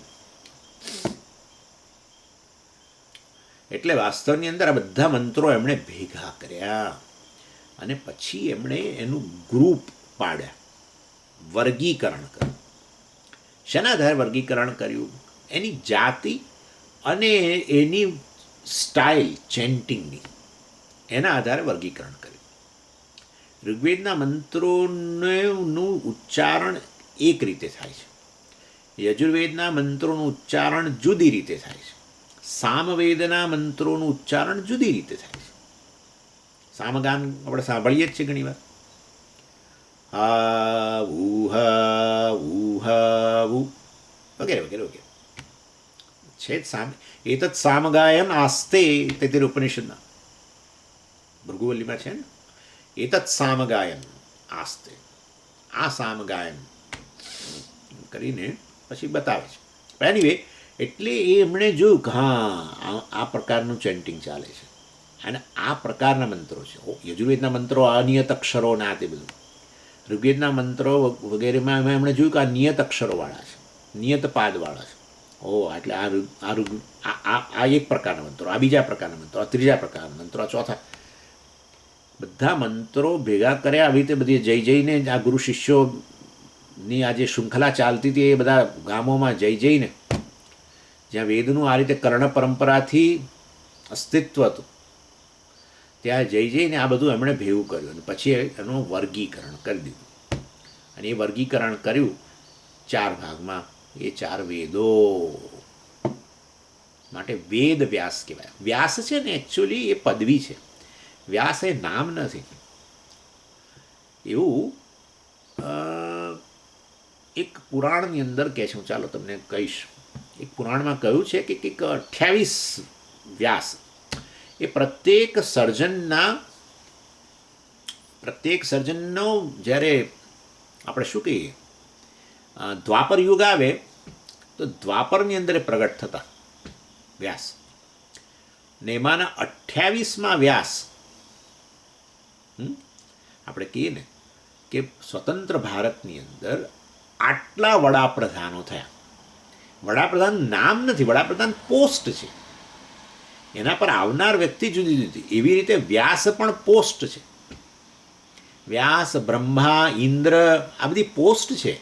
એટલે વાસ્તવની અંદર આ બધા મંત્રો એમણે ભેગા કર્યા અને પછી એમણે એનું ગ્રુપ પાડ્યા, વર્ગીકરણ કર્યું. શેના આધારે વર્ગીકરણ કર્યું? એની જાતિ અને એની સ્ટાઇલ ચેન્ટિંગની, એના આધારે વર્ગીકરણ કર્યું. ઋગ્વેદના મંત્રોનું ઉચ્ચારણ એક રીતે થાય છે, યજુર્વેદના મંત્રોનું ઉચ્ચારણ જુદી રીતે થાય છે, સામવેદના મંત્રોનું ઉચ્ચારણ જુદી રીતે થાય છે. સામગાન આપણે સાંભળીએ જ છીએ ઘણી વાર, હા ઉ વગેરે વગેરે વગેરે છે જ. એતත් સામગાયન આસ્તે તે ઉપનિષદના ભૃગુવલ્લીમાં છે ને, એતત સામગાયન આસ્તે, આ સામગાયન કરીને પછી બતાવે છે. એનીવે, એટલે એ એમણે જોયું કે હા આ પ્રકારનું ચેન્ટિંગ ચાલે છે અને આ પ્રકારના મંત્રો છે. યજુર્વેદના મંત્રો અનિયત અક્ષરો ના તે બધું, ઋગ્વેદના મંત્રો વગેરેમાં એમણે જોયું કે આ નિયત અક્ષરોવાળા છે, નિયત પાદવાળા છે. એટલે આ એક પ્રકારના મંત્રો, આ બીજા પ્રકારના મંત્રો, આ ત્રીજા પ્રકારના મંત્રો, આ ચોથા. બધા મંત્રો ભેગા કર્યા આવી રીતે બધી જઈ જઈને આ ગુરુ શિષ્યોની આ જે શૃંખલા ચાલતી હતી એ બધા ગામોમાં જઈને જ્યાં વેદનું આ રીતે કર્ણ પરંપરાથી અસ્તિત્વ હતું ત્યાં જઈને આ બધું એમણે ભેગું કર્યું અને પછી એનું વર્ગીકરણ કરી દીધું. અને એ વર્ગીકરણ કર્યું 4 ભાગમાં. એ 4 વેદો માટે વેદ વ્યાસ કહેવાય. વ્યાસ છે ને એકચ્યુઅલી એ પદવી છે, વ્યાસ એ નામ નથી. એવું એક પુરાણની અંદર કહે છે, હું ચાલો તમને કહીશ. એક પુરાણમાં કહ્યું છે કે કંઈક 28 વ્યાસ એ પ્રત્યેક સર્જનનો જ્યારે આપણે શું કહીએ દ્વાપર યુગ આવે તો દ્વાપરની અંદર પ્રગટ થતા વ્યાસ, ને એમાંના 28માં વ્યાસ આપણે કહીએ ને કે સ્વતંત્ર ભારતની અંદર આટલા વડાપ્રધાનો થયા. વડાપ્રધાન નામ નથી, વડાપ્રધાન પોસ્ટ છે, એના પર આવનાર વ્યક્તિ જુદી જુદી. એવી રીતે વ્યાસ પણ પોસ્ટ છે. વ્યાસ, બ્રહ્મા, ઇન્દ્ર આ બધી પોસ્ટ છે.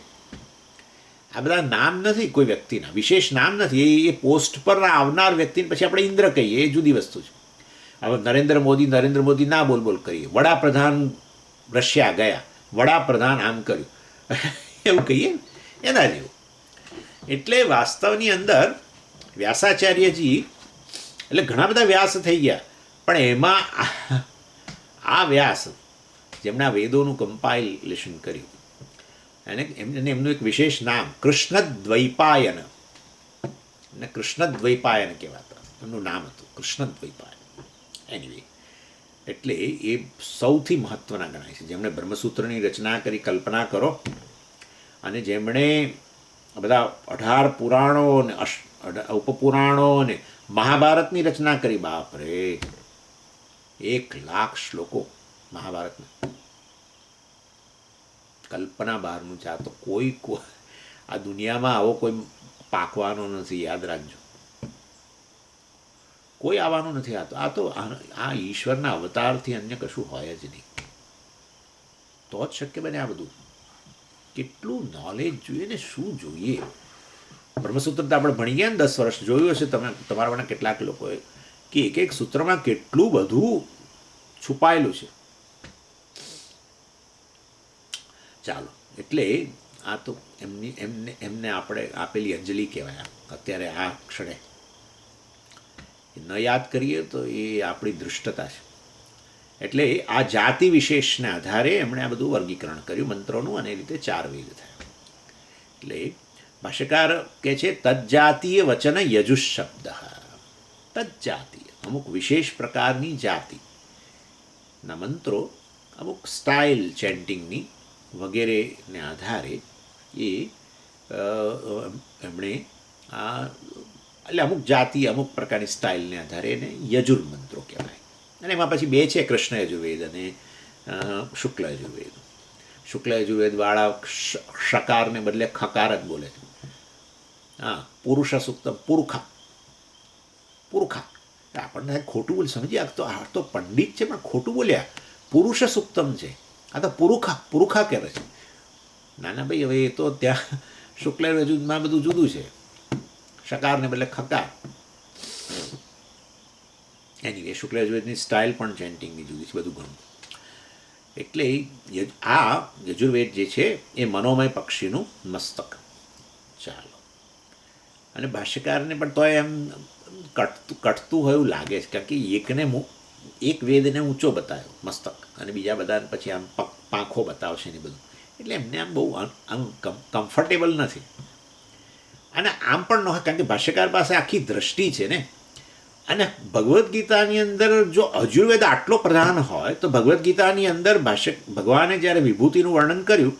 આ બધા નામ નથી કોઈ વ્યક્તિના, વિશેષ નામ નથી. એ પોસ્ટ પર આવનાર વ્યક્તિને પછી આપણે ઇન્દ્ર કહીએ, એ જુદી વસ્તુ છે. હવે નરેન્દ્ર મોદી ના બોલ કરીએ, વડાપ્રધાન રશિયા ગયા, વડાપ્રધાન આમ કર્યું એવું કહીએ એના જેવું. એટલે વાસ્તવની અંદર વ્યાસાચાર્યજી એટલે ઘણા બધા વ્યાસ થઈ ગયા, પણ એમાં આ વ્યાસ જેમણે વેદોનું કમ્પાઇલેશન કર્યું અને એમનું એક વિશેષ નામ કૃષ્ણદ્વૈપાયન, અને કૃષ્ણદ્વૈપાયન કહેવાતા એમનું નામ હતું, કૃષ્ણદ્વૈપાયન. એનીવે, એટલે એ સૌથી મહત્ત્વના ગણાય છે, જેમણે બ્રહ્મસૂત્રની રચના કરી. કલ્પના કરો, અને જેમણે બધા 18 પુરાણો ને ઉપપુરાણો ને મહાભારતની રચના કરી. બાપરે, 1,00,000 શ્લોકો મહાભારતના. કલ્પના બહારનું છે. આ તો કોઈ આ દુનિયામાં આવો કોઈ પાકવાનો નથી, યાદ રાખજો. કોઈ આવવાનું નથી. આ તો આ ઈશ્વરના અવતારથી અન્ય કશું હોય જ નહીં. તો જ શક્ય બને આ બધું. કેટલું નોલેજ જોઈએ ને શું જોઈએ. બ્રહ્મસૂત્ર તો આપણે ભણી ગયા ને 10 વર્ષ, જોયું હશે તમે તમારામાંના કેટલાક લોકોએ કે એક સૂત્રમાં કેટલું બધું છુપાયેલું છે. ચાલો, એટલે આ તો એમને આપણે આપેલી અંજલિ કહેવાય. અત્યારે આ ક્ષણે ન યાદ કરીએ તો એ આપણી દૃષ્ટતા છે. એટલે આ જાતિ વિશેષના આધારે એમણે આ બધું વર્ગીકરણ કર્યું મંત્રોનું, અને એ રીતે 4 વેદ થયા. એટલે ભાષ્યકાર કહે છે તજ્જાતીય વચન યજુષ શબ્દ. તજ્જાતીય અમુક વિશેષ પ્રકારની જાતિના મંત્રો, અમુક સ્ટાઇલ ચેન્ટિંગની વગેરેને આધારે એ એમણે આ એટલે અમુક જાતિ અમુક પ્રકારની સ્ટાઇલને આધારે એને યજુર મંત્રો કહેવાય. અને એમાં પછી 2 છે, કૃષ્ણ યજુર્વેદ અને શુક્લ યજુર્વેદ. શુક્લ યજુર્વેદવાળા ષકારને બદલે ખકાર જ બોલે છે. હા, પુરુષ સુક્તમ પુરુખા પુરુખા. આપણને ખોટું બોલ સમજી, આ તો પંડિત છે પણ ખોટું બોલ્યા. પુરુષ સુક્તમ છે, આ તો પુરુખા પુરુખા કહેવાય છે. ના ના ભાઈ, હવે એ તો ત્યાં શુક્લ યજુર્વેદમાં બધું જુદું છે, ષકારને બદલે ખકાર. એની શુક્લ યજુર્વેદની સ્ટાઇલ પણ ચેન્ટિંગની જુદી છે, બધું ઘણું. એટલે આ યજુર્વેદ જે છે એ મનોમય પક્ષીનું મસ્તક. ચાલો, અને ભાષ્યકારને પણ તો એમ કટતું હોય એવું લાગે છે, કારણ કે એક વેદને ઊંચો બતાવ્યો મસ્તક, અને બીજા બધાને પછી આમ પાંખો બતાવશે ને બધું, એટલે એમને આમ બહુ આમ કમ્ફર્ટેબલ નથી. અને આમ પણ ન હોય, કારણ કે ભાષ્યકાર પાસે આખી દ્રષ્ટિ છે ને. અને ભગવદ્ ગીતાની અંદર જો અજુર્વેદ આટલો પ્રધાન હોય તો ભગવદ્ ગીતાની અંદર ભગવાને જ્યારે વિભૂતિનું વર્ણન કર્યું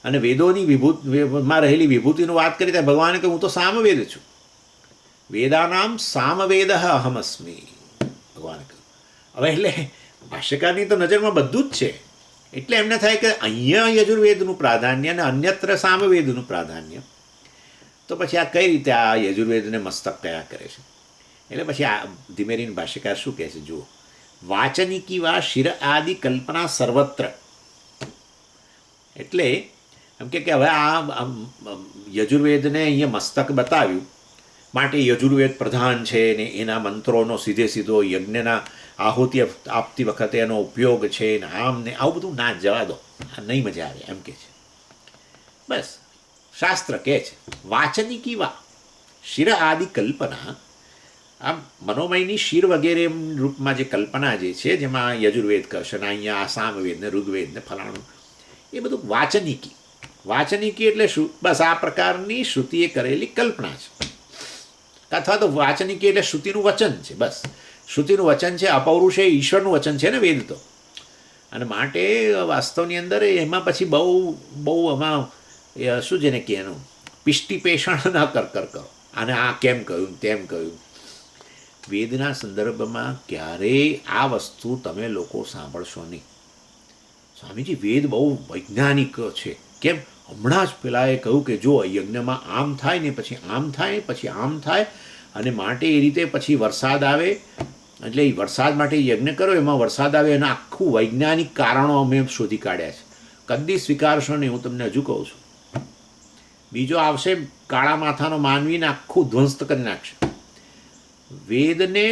અને વેદોની વિભૂતિમાં રહેલી વિભૂતિનું વાત કરી, ત્યારે ભગવાને કહ્યું હું તો સામવેદ છું, વેદાનામ સામવેદ અહમસ્મિ, ભગવાને કહ્યું. હવે એટલે ભાષ્યકારની તો નજરમાં બધું જ છે, એટલે એમને થાય કે અહીંયા યજુર્વેદનું પ્રાધાન્ય અને અન્યત્ર સામવેદનું પ્રાધાન્ય, તો પછી આ કઈ રીતે આ યજુર્વેદને મસ્તક કયા કરે છે. એટલે પછી આ ધીમેરીન ભાષ્યકાર શું કહે છે જુઓ, વાચનિકી વા શિર આદિ કલ્પના સર્વત્ર. એટલે એમ કે હવે આ યજુર્વેદને અહીંયા મસ્તક બતાવ્યું માટે યજુર્વેદ પ્રધાન છે ને એના મંત્રોનો સીધો યજ્ઞના આહુતિ આપતી વખતે એનો ઉપયોગ છે ને આમ ને આવું બધું ના જવા દો, આ નહીં મજા આવે એમ કે છે. બસ શાસ્ત્ર કહે છે વાચનિકી વા શિર આદિ કલ્પના, આમ મનોમયની શિર વગેરે રૂપમાં જે કલ્પના જે છે, જેમાં યજુર્વેદ કરશે ને અહીંયા આ સામવેદ ને ઋગ્વેદ ને ફલાણું, એ બધું વાચનિકી. વાચનિકી એટલે શું? બસ આ પ્રકારની શ્રુતિએ કરેલી કલ્પના છે, અથવા તો વાચનિકી એટલે શ્રુતિનું વચન છે. બસ શ્રુતિનું વચન છે, અપૌરુષ એ ઈશ્વરનું વચન છે ને વેદ તો. અને માટે વાસ્તવની અંદર એમાં પછી બહુ એમાં શું જેને કે એનું પિષ્ટિપેષણ ન કરો, અને આ કેમ કહ્યું તેમ કહ્યું. વેદના સંદર્ભમાં ક્યારેય આ વસ્તુ તમે લોકો સાંભળશો નહીં. સ્વામીજી વેદ બહુ વૈજ્ઞાનિક છે, કેમ? હમણાં જ પેલાએ કહ્યું કે જો યજ્ઞમાં આમ થાય ને પછી આમ થાય પછી આમ થાય, અને માટે એ રીતે પછી વરસાદ આવે, એટલે એ વરસાદ માટે યજ્ઞ કરો, એમાં વરસાદ આવે, એના આખું વૈજ્ઞાનિક કારણો અમે શોધી કાઢ્યા છે. કદી સ્વીકારશો નહીં, હું તમને હજુ કહું છું. બીજો આવશે કાળા માથાનો માનવીને આખું ધ્વંસ્ત કરી નાખશે. વેદને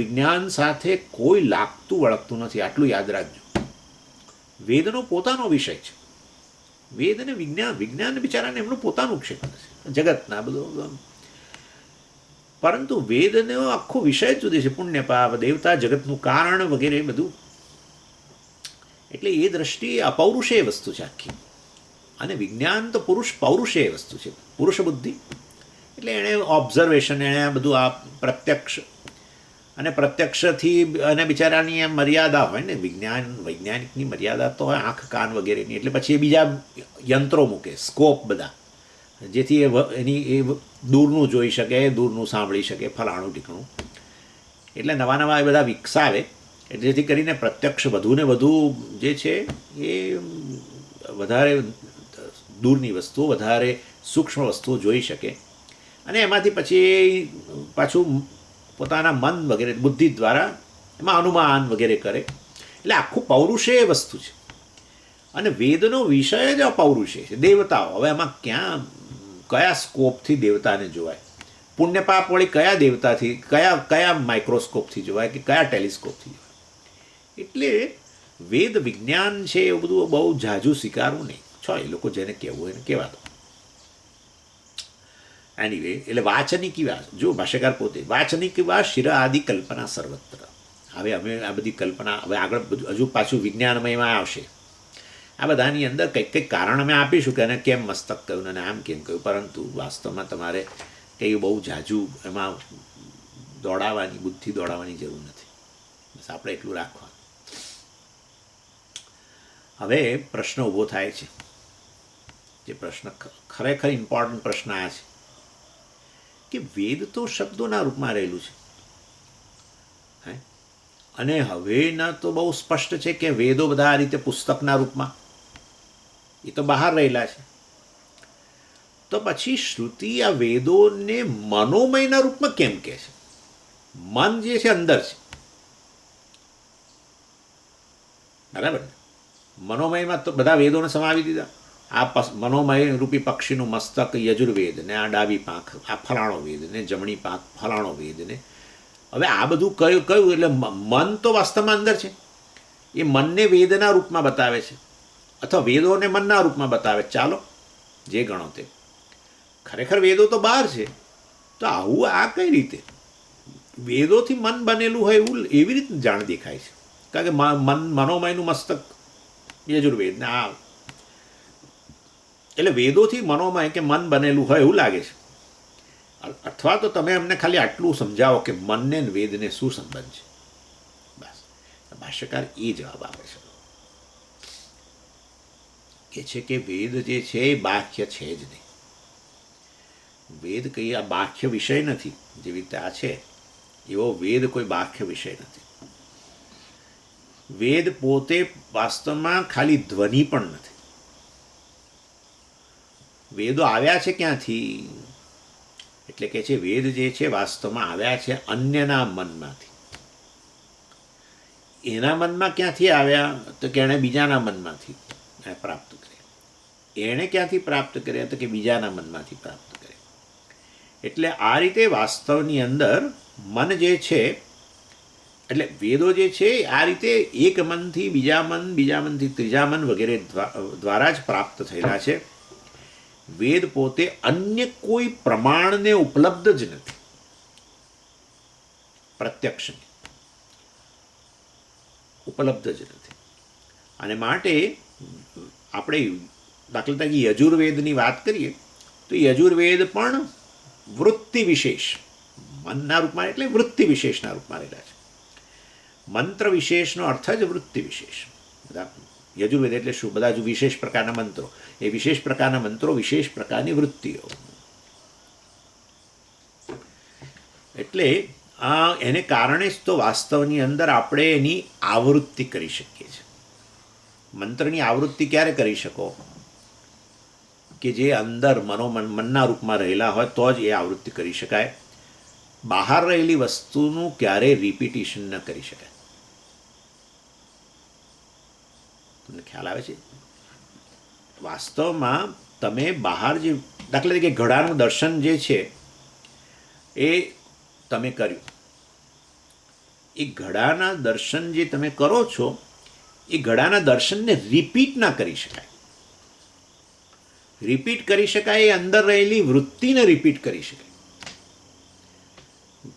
વિજ્ઞાન સાથે કોઈ લાગતું વળગતું નથી, આટલું યાદ રાખજો. વેદનો પોતાનો વિષય છે. વેદ અને વિજ્ઞાન બિચારાને એમનું પોતાનું ક્ષેત્ર છે, જગતના બધું. પરંતુ વેદનો આખો વિષય જ જુદી છે, પુણ્ય પાપ દેવતા જગતનું કારણ વગેરે બધું. એટલે એ દ્રષ્ટિએ અપૌરુષેય વસ્તુ છે આખી. અને વિજ્ઞાન તો પૌરુષેય વસ્તુ છે, પુરુષ બુદ્ધિ. એટલે એણે ઓબ્ઝર્વેશન, એણે બધું આ પ્રત્યક્ષ, અને પ્રત્યક્ષથી અને બિચારાની એમ મર્યાદા હોય ને, વૈજ્ઞાનિકની મર્યાદા તો હોય આંખ કાન વગેરેની. એટલે પછી એ બીજા યંત્રો મૂકે, સ્કોપ બધા, જેથી એ દૂરનું જોઈ શકે, દૂરનું સાંભળી શકે, ફલાણું ટીકણું. એટલે નવા એ બધા વિકસાવે, એટલે જેથી કરીને પ્રત્યક્ષ વધુ ને વધુ જે છે એ વધારે દૂરની વસ્તુઓ, વધારે સૂક્ષ્મ વસ્તુઓ જોઈ શકે. અને એમાંથી પછી પાછું પોતાના મન વગેરે બુદ્ધિ દ્વારા એમાં અનુમાન વગેરે કરે. એટલે આખું પૌરુષેય વસ્તુ છે. અને વેદનો વિષય જ અપૌરુષેય છે, દેવતાઓ. હવે એમાં કયા સ્કોપથી દેવતાને જોવાય, પુણ્ય પાપ વળી કયા દેવતાથી, કયા માઇક્રોસ્કોપથી જોવાય કે કયા ટેલિસ્કોપથી જોવાય. એટલે વેદ વિજ્ઞાન છે એવું બધું બહુ ઝાઝું સ્વીકારવું નહીં. એ લોકો જેને કહેવું હોય એને કહેવા દો. એનીવે, એટલે વાચનિકી વા, જો ભાષ્યકાર પોતે વાચનિકી વા શિર આદિ કલ્પના સર્વત્ર. હવે અમે આ બધી કલ્પના હવે આગળ હજુ પાછું વિજ્ઞાનમયમાં આવશે. આ બધાની અંદર કંઈક કારણ અમે આપીશું કે એને કેમ મસ્તક કહ્યું અને આમ કેમ કહ્યું, પરંતુ વાસ્તવમાં તમારે કંઈ બહુ ઝાઝું એમાં બુદ્ધિ દોડાવવાની જરૂર નથી. બસ આપણે એટલું રાખવાનું. હવે પ્રશ્ન ઊભો થાય છે, જે પ્રશ્ન ખરેખર ઇમ્પોર્ટન્ટ પ્રશ્ન આ છે કે વેદ તો શબ્દોના રૂપમાં રહેલું છે, અને હવેના તો બહુ સ્પષ્ટ છે કે વેદો બધા આ રીતે પુસ્તકના રૂપમાં. એ તો બહાર રહેલા છે. તો પછી શ્રુતિ આ વેદોને મનોમયના રૂપમાં કેમ કહે છે? મન જે છે અંદર છે, બરાબર ને? મનોમયમાં તો બધા વેદોને સમાવી દીધા. આ મનોમય રૂપી પક્ષીનું મસ્તક યજુર્વેદ ને, આ ડાબી પાંખ આ ફલાણો વેદ ને, જમણી પાંખ ફલાણો વેદ ને. હવે આ બધું કયું કયું? એટલે મન તો વાસ્તવમાં અંદર છે. એ મનને વેદના રૂપમાં બતાવે છે, અથવા વેદોને મનના રૂપમાં બતાવે. ચાલો જે ગણો તે. ખરેખર વેદો તો બહાર છે. તો આવું આ કઈ રીતે વેદોથી મન બનેલું હોય એવું એવી રીતે જાણ દેખાય છે? કારણ કે મનોમયનું મસ્તક યજુર્વેદ ને આ, એટલે વેદોથી મનોમય કે મન બનેલું હોય એવું લાગે છે. અથવા તો તમે અમને ખાલી આટલું સમજાવો કે મનને વેદને શું સંબંધ છે. બસ ભાષ્યકાર એ જવાબ આપે છે કે વેદ જે છે એ બાહ્ય છે જ નહીં. વેદ કઈ આ બાહ્ય વિષય નથી. જેવી રીતે આ છે એવો વેદ કોઈ બાહ્ય વિષય નથી. વેદ પોતે વાસ્તવમાં ખાલી ધ્વનિ પણ નથી. વેદો આવ્યા છે ક્યાંથી? એટલે કે છે વેદ જે છે વાસ્તવમાં આવ્યા છે અન્યના મનમાંથી. એના મનમાં ક્યાંથી આવ્યા? તો કે એણે બીજાના મનમાંથી પ્રાપ્ત કર્યા. એણે ક્યાંથી પ્રાપ્ત કર્યા? તો કે બીજાના મનમાંથી પ્રાપ્ત કર્યા. એટલે આ રીતે વાસ્તવની અંદર મન જે છે, એટલે વેદો જે છે આ રીતે એક મનથી બીજા મન, બીજા મનથી ત્રીજા મન વગેરે દ્વારા જ પ્રાપ્ત થયેલા છે. વેદ પોતે અન્ય કોઈ પ્રમાણને ઉપલબ્ધ જ નથી, પ્રત્યક્ષ ઉપલબ્ધ જ નથી. અને માટે આપણે દાખલા તરીકે યજુર્વેદની વાત કરીએ તો યજુર્વેદ પણ વૃત્તિ વિશેષ મનના રૂપમાં, એટલે વૃત્તિ વિશેષના રૂપમાં રહેલા છે. મંત્ર વિશેષનો અર્થ જ વૃત્તિ વિશેષ. બધા યજુર્વેદ એટલે શું? બધા જ વિશેષ પ્રકારના મંત્રો. એ વિશેષ પ્રકારના મંત્રો વિશેષ પ્રકારની વૃત્તિઓ. એટલે એને કારણે જ તો વાસ્તવની અંદર આપણે એની આવૃત્તિ કરી શકીએ છીએ. મંત્રની આવૃત્તિ ક્યારે કરી શકો? કે જે અંદર મનના રૂપમાં રહેલા હોય તો જ એ આવૃત્તિ કરી શકાય. બહાર રહેલી વસ્તુનું ક્યારેય રિપીટિશન ન કરી શકાય. તમને ખ્યાલ આવે છે? વાસ્તવમાં તમે બહાર જે દાખલા તરીકે ઘડાનું દર્શન જે છે એ તમે કર્યું. એ ઘડાના દર્શન જે તમે કરો છો એ ઘડાના દર્શનને રિપીટ ના કરી શકાય. રિપીટ કરી શકાય એ અંદર રહેલી વૃત્તિને રિપીટ કરી શકાય.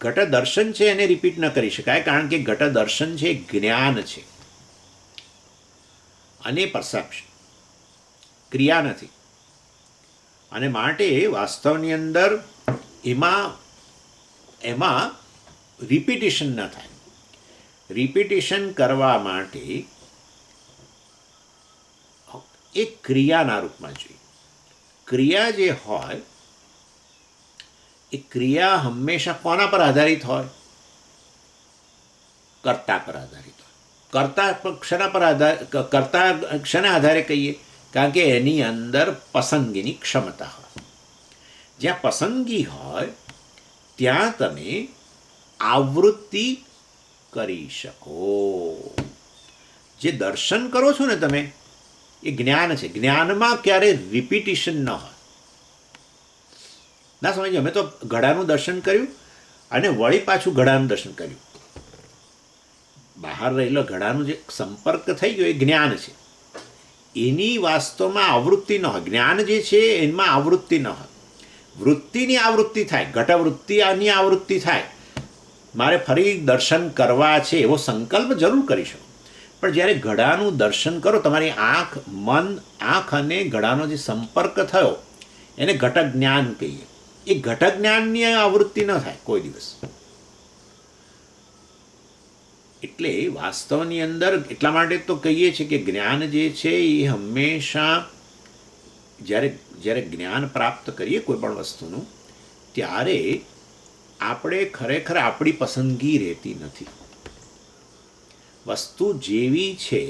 ઘટ દર્શન છે એને રિપીટ ન કરી શકાય, કારણ કે ઘટ દર્શન છે જ્ઞાન છે અને પરસેપ્શન, ક્રિયા નથી. અને માટે વાસ્તવની અંદર એમાં રિપીટિશન ન થાય. રિપીટિશન કરવા માટે એ ક્રિયાના રૂપમાં જોઈએ. ક્રિયા જે હોય એ ક્રિયા હંમેશા કોના પર આધારિત હોય? કર્તા પર આધારિત હોય. કર્તા શેના આધારે કહીએ? કારણ કે એની અંદર પસંદગીની ક્ષમતા હોય. જ્યાં પસંદગી હોય ત્યાં તમે આવૃત્તિ કરી શકો. જે દર્શન કરો છો ને તમે, એ જ્ઞાન છે. જ્ઞાનમાં ક્યારે રિપીટિશન ન હોય. ના સમજો? અમે તો ઘડાનું દર્શન કર્યું અને વળી પાછું ઘડાનું દર્શન કર્યું. બહાર રહેલો ઘડાનું જે સંપર્ક થઈ ગયો એ જ્ઞાન છે. એની વાસ્તવમાં આવૃત્તિ ન હોય. જ્ઞાન જે છે એમાં આવૃત્તિ ન હોય. વૃત્તિની આવૃત્તિ થાય, ઘટવૃત્તિની આવૃત્તિ થાય. મારે ફરી દર્શન કરવા છે એવો સંકલ્પ જરૂર કરી શકો. પણ જ્યારે ઘડાનું દર્શન કરો, તમારી આંખ અને ઘડાનો જે સંપર્ક થયો એને ઘટક જ્ઞાન કહીએ. એ ઘટક જ્ઞાનની આવૃત્તિ ન થાય કોઈ દિવસ. એટલે વાસ્તવની અંદર એટલા માટે તો કહીએ છીએ કે જ્ઞાન જે છે એ હંમેશા જ્યારે જ્ઞાન પ્રાપ્ત કરીએ કોઈ પણ વસ્તુનું, ત્યારે આપણે ખરેખર આપણી પસંદગી રહેતી નથી. વસ્તુ જેવી છે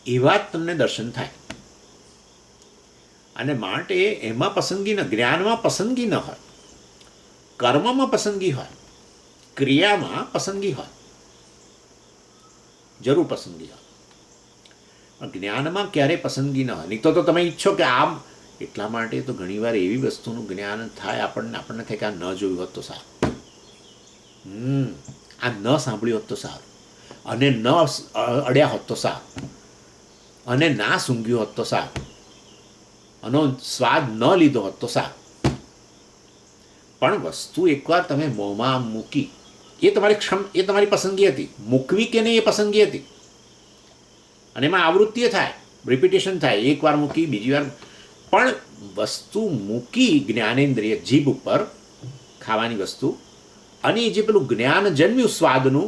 એવા જ તમને દર્શન થાય. અને માટે એમાં પસંદગી ન, જ્ઞાનમાં પસંદગી ન હોય, કર્મમાં પસંદગી હોય, ક્રિયામાં પસંદગી હોય, જરૂર પસંદગી હોય. જ્ઞાનમાં ક્યારેય પસંદગી ન હોય. નહીં તો તમે ઈચ્છો કે આમ. એટલા માટે તો ઘણીવાર એવી વસ્તુનું જ્ઞાન થાય આપણને થાય કે આ ન જોયું હોત તો સારું, આ ન સાંભળ્યું હોત તો સારું, અને ન અડ્યા હોત તો સારું, અને ના સૂંઘ્યું હોત તો સારું, આનો સ્વાદ ન લીધો હોત તો સારું. પણ વસ્તુ એકવાર તમે મોંમાં મૂકી, એ તમારી પસંદગી હતી. મૂકવી કે નહીં એ પસંદગી હતી. અને એમાં આવૃત્તિએ થાય, રિપીટેશન થાય, એકવાર મૂકી, બીજી વાર. પણ વસ્તુ મૂકી જ્ઞાનેન્દ્રિય જીભ ઉપર, ખાવાની વસ્તુ, અને જે પેલું જ્ઞાન જન્મ્યું સ્વાદનું,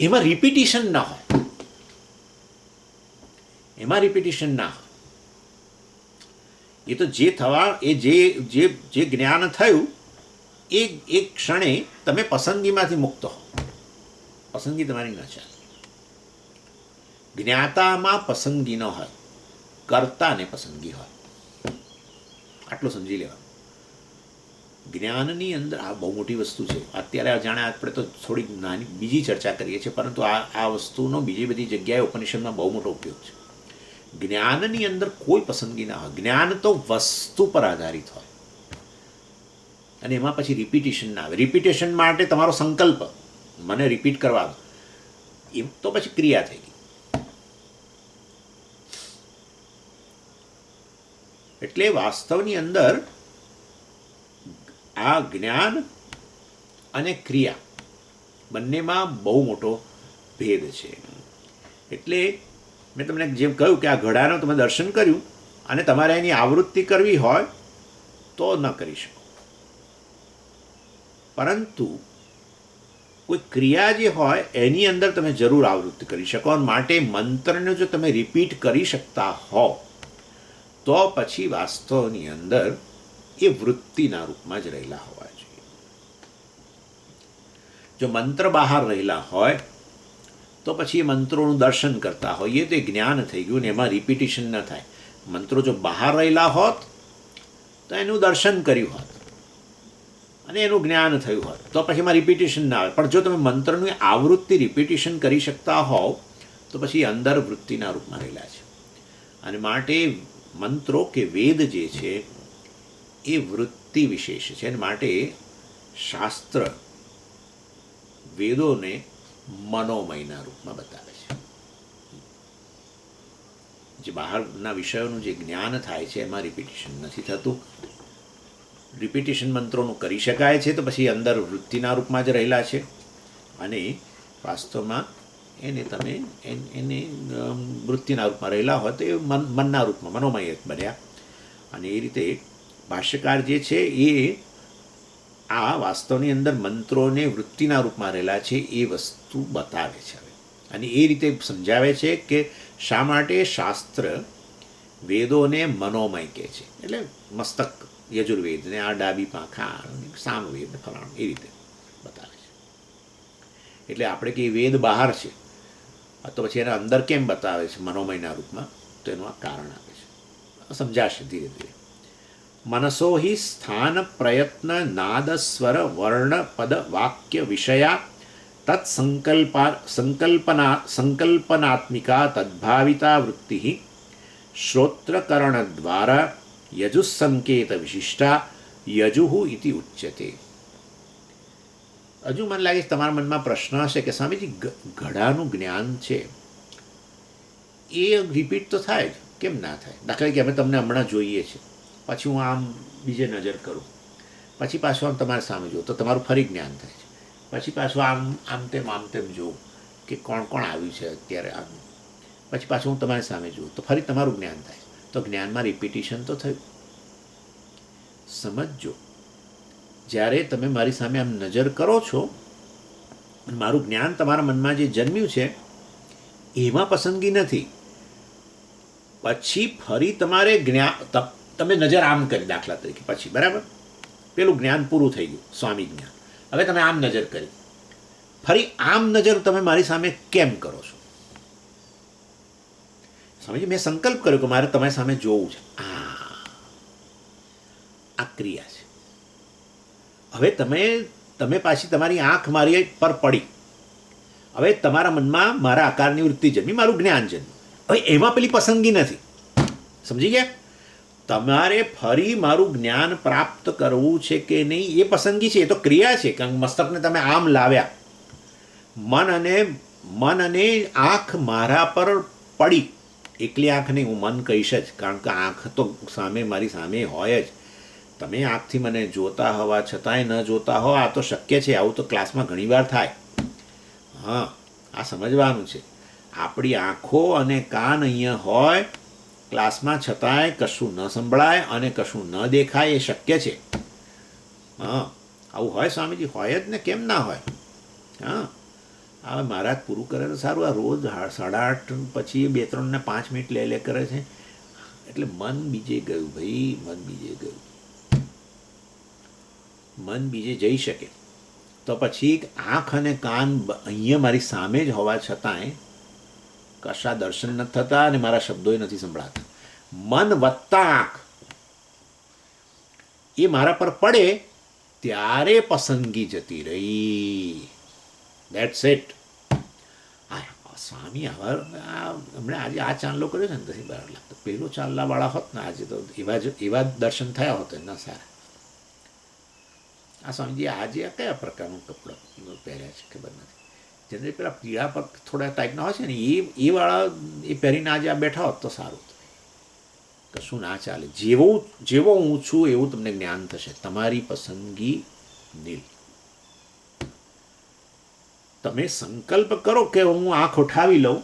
એમાં રિપીટેશન ના હોય, એમાં રિપીટેશન ના હોય. એ તો જે થવા, એ જે જ્ઞાન થયું એ ક્ષણે તમે પસંદગીમાંથી મુક્ત હો. પસંદગી તમારી ન ચાલે. જ્ઞાતામાં પસંદગી ન હોય, કર્તાને પસંદગી હોય. આટલું સમજી લેવાનું. જ્ઞાનની અંદર આ બહુ મોટી વસ્તુ છે. અત્યારે જાણે આપણે તો થોડીક નાની બીજી ચર્ચા કરીએ છીએ, પરંતુ આ વસ્તુનો બીજી બધી જગ્યાએ ઉપનિષદમાં બહુ મોટો ઉપયોગ છે. જ્ઞાનની અંદર કોઈ પસંદગી ના હોય. જ્ઞાન તો વસ્તુ પર આધારિત હોય, અને એમાં પછી રિપીટેશન ના આવે. રિપીટેશન માટે તમારો સંકલ્પ, મને રિપીટ કરવાનો, એમ તો પછી ક્રિયા થઈ ગઈ. એટલે વાસ્તવની અંદર આ જ્ઞાન અને ક્રિયા બંનેમાં બહુ મોટો ભેદ છે. એટલે મેં તમને જેમ કહ્યું કે આ ઘડાનું તમે દર્શન કર્યું અને તમારે એની આવૃત્તિ કરવી હોય તો ન કરી શકો, પરંતુ કોઈ ક્રિયા જે હોય એની અંદર તમે જરૂર આવૃત્તિ કરી શકો. માટે મંત્રને જો તમે રિપીટ કરી શકતા હો તો પછી વાસ્તવની અંદર એ વૃત્તિના રૂપમાં જ રહેલા હોવા જોઈએ. જો મંત્ર બહાર રહેલા હોય તો પછી એ મંત્રોનું દર્શન કરતા હોઈએ તો એ જ્ઞાન થઈ ગયું ને એમાં રિપીટેશન ન થાય. મંત્રો જો બહાર રહેલા હોત તો એનું દર્શન કર્યું હોત અને એનું જ્ઞાન થયું હોત તો પછી એમાં રિપીટેશન ના આવે. પણ જો તમે મંત્રની આવૃત્તિ રિપીટેશન કરી શકતા હોવ તો પછી અંદર વૃત્તિના રૂપમાં રહેલા છે. અને માટે મંત્રો કે વેદ જે છે એ વૃત્તિ વિશેષ છે. અને માટે શાસ્ત્ર વેદોને મનોમયના રૂપમાં બતાવે છે. જે બહારના વિષયોનું જે જ્ઞાન થાય છે એમાં રિપીટેશન નથી થતું. રિપીટેશન મંત્રોનું કરી શકાય છે તો પછી અંદર વૃત્તિના રૂપમાં જ રહેલા છે, અને વાસ્તવમાં એને તમે એને વૃત્તિના રૂપમાં રહેલા હોય તો એ મનના રૂપમાં મનોમય બન્યા. અને એ રીતે ભાષ્યકાર જે છે એ આ વાસ્તવની અંદર મંત્રોને વૃત્તિના રૂપમાં રહેલા છે એ વસ્તુ બતાવે છે. અને એ રીતે સમજાવે છે કે શા માટે શાસ્ત્ર વેદોને મનોમય કહે છે. એટલે મસ્તક યજુર્વેદને આ ડાબી પાંખા સામવેદ ફલાણું એ રીતે બતાવે છે. એટલે આપણે કે વેદ બહાર છે તો પછી એના અંદર કેમ બતાવે છે મનોમયના રૂપમાં, તો એનું આ કારણ આપે છે. સમજાશે ધીરે ધીરે. મનસો હિ સ્થાન પ્રયત્ન નાદ સ્વર વર્ણ પદ વાક્ય વિષયા સંકલ્પનાત્મિકા તદ્ભાવિતા વૃત્તિ શ્રોત્રકરણ દ્વારા યજુસંકેત વિશિષ્ટા યજુઃ ઇતિ ઉચ્યતે. હજુ મને લાગે છે તમારા મનમાં પ્રશ્ન હશે કે સ્વામીજી ઘડાનું જ્ઞાન છે એ રિપીટ તો થાય જ, કેમ ના થાય? દાખલા કે અમે તમને હમણાં જોઈએ છીએ, પછી હું આમ બીજે નજર કરું, પછી પાછું આમ તમારી સામે જોઉં તો તમારું ફરી જ્ઞાન થાય છે. પછી પાછું આમ તેમ જોઉં કે કોણ કોણ આવ્યું છે અત્યારે આમ, પછી પાછું હું તમારી સામે જોઉં તો ફરી તમારું જ્ઞાન થાય. તો જ્ઞાનમાં રિપીટેશન તો થયું. સમજો, જ્યારે તમે મારી સામે આમ નજર કરો છો, મારું જ્ઞાન તમારા મનમાં જે જન્મ્યું છે એમાં પસંદગી નથી. પછી ફરી તમારે તમે નજર આમ કરી, દાખલા તરીકે, પછી બરાબર પેલું જ્ઞાન પૂરું થઈ ગયું, સ્વામી જ્ઞાન. હવે તમે આમ નજર કરી, ફરી આમ નજર તમે મારી સામે કેમ કરો છો? સ્વામીજી મેં સંકલ્પ કર્યો કે મારે તમારી સામે જોવું છે. ક્રિયા છે. હવે તમે પાછી તમારી આંખ મારી પર પડી, હવે તમારા મનમાં મારા આકારની વૃત્તિ જન્મી, મારું જ્ઞાન જન્મ્યું. હવે એમાં પેલી પસંદગી નથી. સમજી ગયા? તમારે ફરી મારું જ્ઞાન પ્રાપ્ત કરવું છે કે નહીં એ પસંદગી છે, એ તો ક્રિયા છે. કારણ કે મસ્તકને તમે આમ લાવ્યા, મન અને આંખ મારા પર પડી. એકલી આંખ નહીં, હું મન કહીશ જ, કારણ કે આંખ તો સામે મારી સામે હોય જ. તમે આંખથી મને જોતા હોવા છતાંય ન જોતા હો, આ તો શક્ય છે. આવું તો ક્લાસમાં ઘણીવાર થાય. હા, આ સમજવાનું છે. આપણી આંખો અને કાન અહીંયા હોય ક્લાસમાં, છતાંય કશું ન સંભળાય અને કશું ન દેખાય, એ શક્ય છે. હા, આવું હોય સ્વામીજી? હોય જ ને, કેમ ના હોય? હા, હવે મહારાજ પૂરું કરે તો સારું. આ રોજ 8:30 પછી 2, 3 ને 5 મિનિટ લે કરે છે, એટલે મન બીજે ગયું ભાઈ, મન બીજે ગયું. મન બીજે જઈ શકે તો પછી આંખ અને કાન અહીંયા મારી સામે જ હોવા છતાંય કશા દર્શન નથી થતા અને મારા શબ્દોય નથી સંભળાતા. મન વત્તા આંખ એ મારા પર પડે ત્યારે પસંદગી જતી રહી. That's it. સ્વામી હમણાં આજે આ ચાંદલો કર્યો છે ને, નથી બરાબર લાગતો. પહેલો ચાંદલાવાળા હોત ને આજે તો એવા દર્શન થયા હોત એના સારા. આ સ્વામીજી આજે આ કયા પ્રકારનું કપડાં પહેર્યા છે ખબર નથી. જનરલી પેલા પીળા પર થોડા ટાઈપના હોય છે ને, એ વાળા એ પહેરીને આજે આ બેઠા હોત તો સારું. કશું ના ચાલે. જેવો હું છું એવું તમને જ્ઞાન થશે. તમારી પસંદગી નીલ. તમે સંકલ્પ કરો કે હું આંખ ઉઠાવી લઉં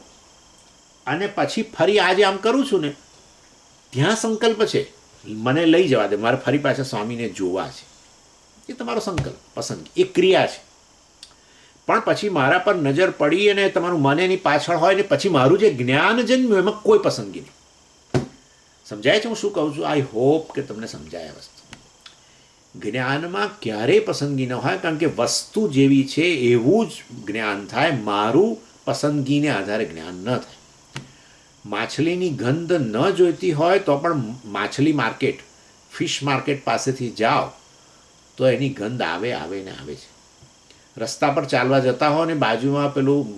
અને પછી ફરી આજે આમ કરું છું ને, ત્યાં સંકલ્પ છે મને લઈ જવા દે, મારે ફરી પાછા સ્વામીને જોવા છે. એ તમારો સંકલ્પ, પસંદગી, એ ક્રિયા છે. પણ પછી મારા પર નજર પડી અને તમારું મને એની પાછળ હોય ને પછી મારું જે જ્ઞાન જન્મ્યું એમાં કોઈ પસંદગી નહીં. સમજાય છે હું શું કહું છું? આઈ હોપ કે તમને સમજાય વસ્તુ. જ્ઞાનમાં ક્યારેય પસંદગી ન હોય, કારણ કે વસ્તુ જેવી છે એવું જ જ્ઞાન થાય. મારું પસંદગીને આધારે જ્ઞાન ન થાય. માછલીની ગંધ ન જોઈતી હોય તો પણ માછલી માર્કેટ, ફિશ માર્કેટ પાસેથી જાઓ તો એની ગંધ આવે ને આવે છે. રસ્તા પર ચાલવા જતા હોય ને બાજુમાં પેલું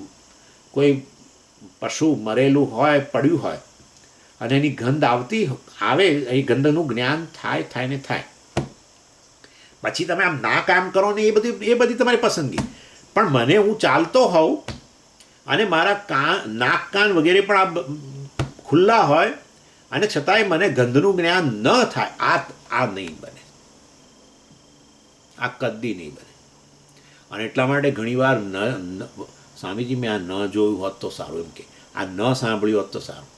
કોઈ પશુ મરેલું હોય, પડ્યું હોય અને એની ગંધ આવે, એ ગંધનું જ્ઞાન થાય ને થાય. પછી તમે આમ ના કામ કરો ને એ બધી તમારી પસંદગી. પણ મને હું ચાલતો હોઉં અને મારા નાક કાન વગેરે પણ આ ખુલ્લા હોય અને છતાંય મને ગંધનું જ્ઞાન ન થાય, આ નહીં બને. આ કદી નહીં બને. અને એટલા માટે ઘણીવાર સ્વામીજી મેં આ ન જોયું હોત તો સારું, એમ કે આ ન સાંભળ્યું હોત તો સારું.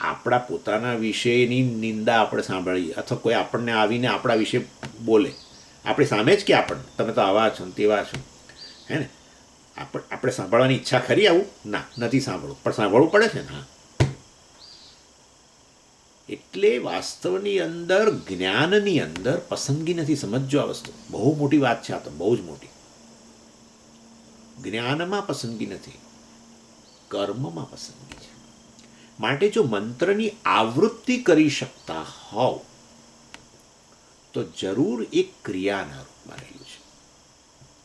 આપણા પોતાના વિષયની નિંદા આપણે સાંભળીએ અથવા કોઈ આપણને આવીને આપણા વિશે બોલે આપણી સામે જ, કે આપણને તમે તો આવા છો ને તેવા છો, હે ને, આપણે સાંભળવાની ઈચ્છા ખરી? આવું ના, નથી સાંભળવું, પણ સાંભળવું પડે છે ને. હા, એટલે વાસ્તવની અંદર, જ્ઞાનની અંદર પસંદગી નથી. સમજો આ વસ્તુ, બહુ મોટી વાત છે આ તો, બહુ જ મોટી. જ્ઞાનમાં પસંદગી નથી, કર્મમાં પસંદગી છે. માટે જો મંત્રની આવૃત્તિ કરી શકતા હોવ તો જરૂર એક ક્રિયાના રૂપમાં રહેલું છે,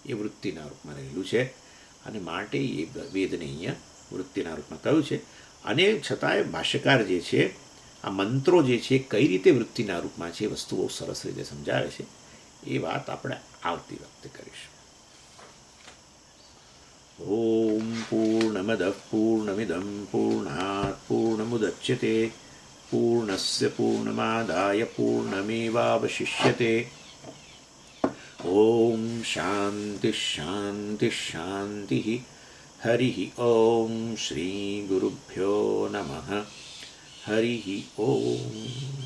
એ વૃત્તિના રૂપમાં રહેલું છે. અને માટે એ વેદને અહીંયા વૃત્તિના રૂપમાં કહ્યું છે. અને છતાંય ભાષ્યકાર જે છે આ મંત્રો જે છે કઈ રીતે વૃત્તિના રૂપમાં છે, એ વસ્તુ બહુ સરસ રીતે સમજાવે છે. એ વાત આપણે આવતી વખતે કરીશું. ઓમ પૂર્ણમદ પૂર્ણમિદમ પૂર્ણાત પૂર્ણમુદચ્યતે પૂર્ણસ્ય પૂર્ણમાદાય પૂર્ણમેવાવશિષ્યતે. ઓમ શાંતિ શાંતિ શાંતિ. હરિ ઓમ શ્રી ગુરુભ્યો નમઃ. હરિ ઓમ.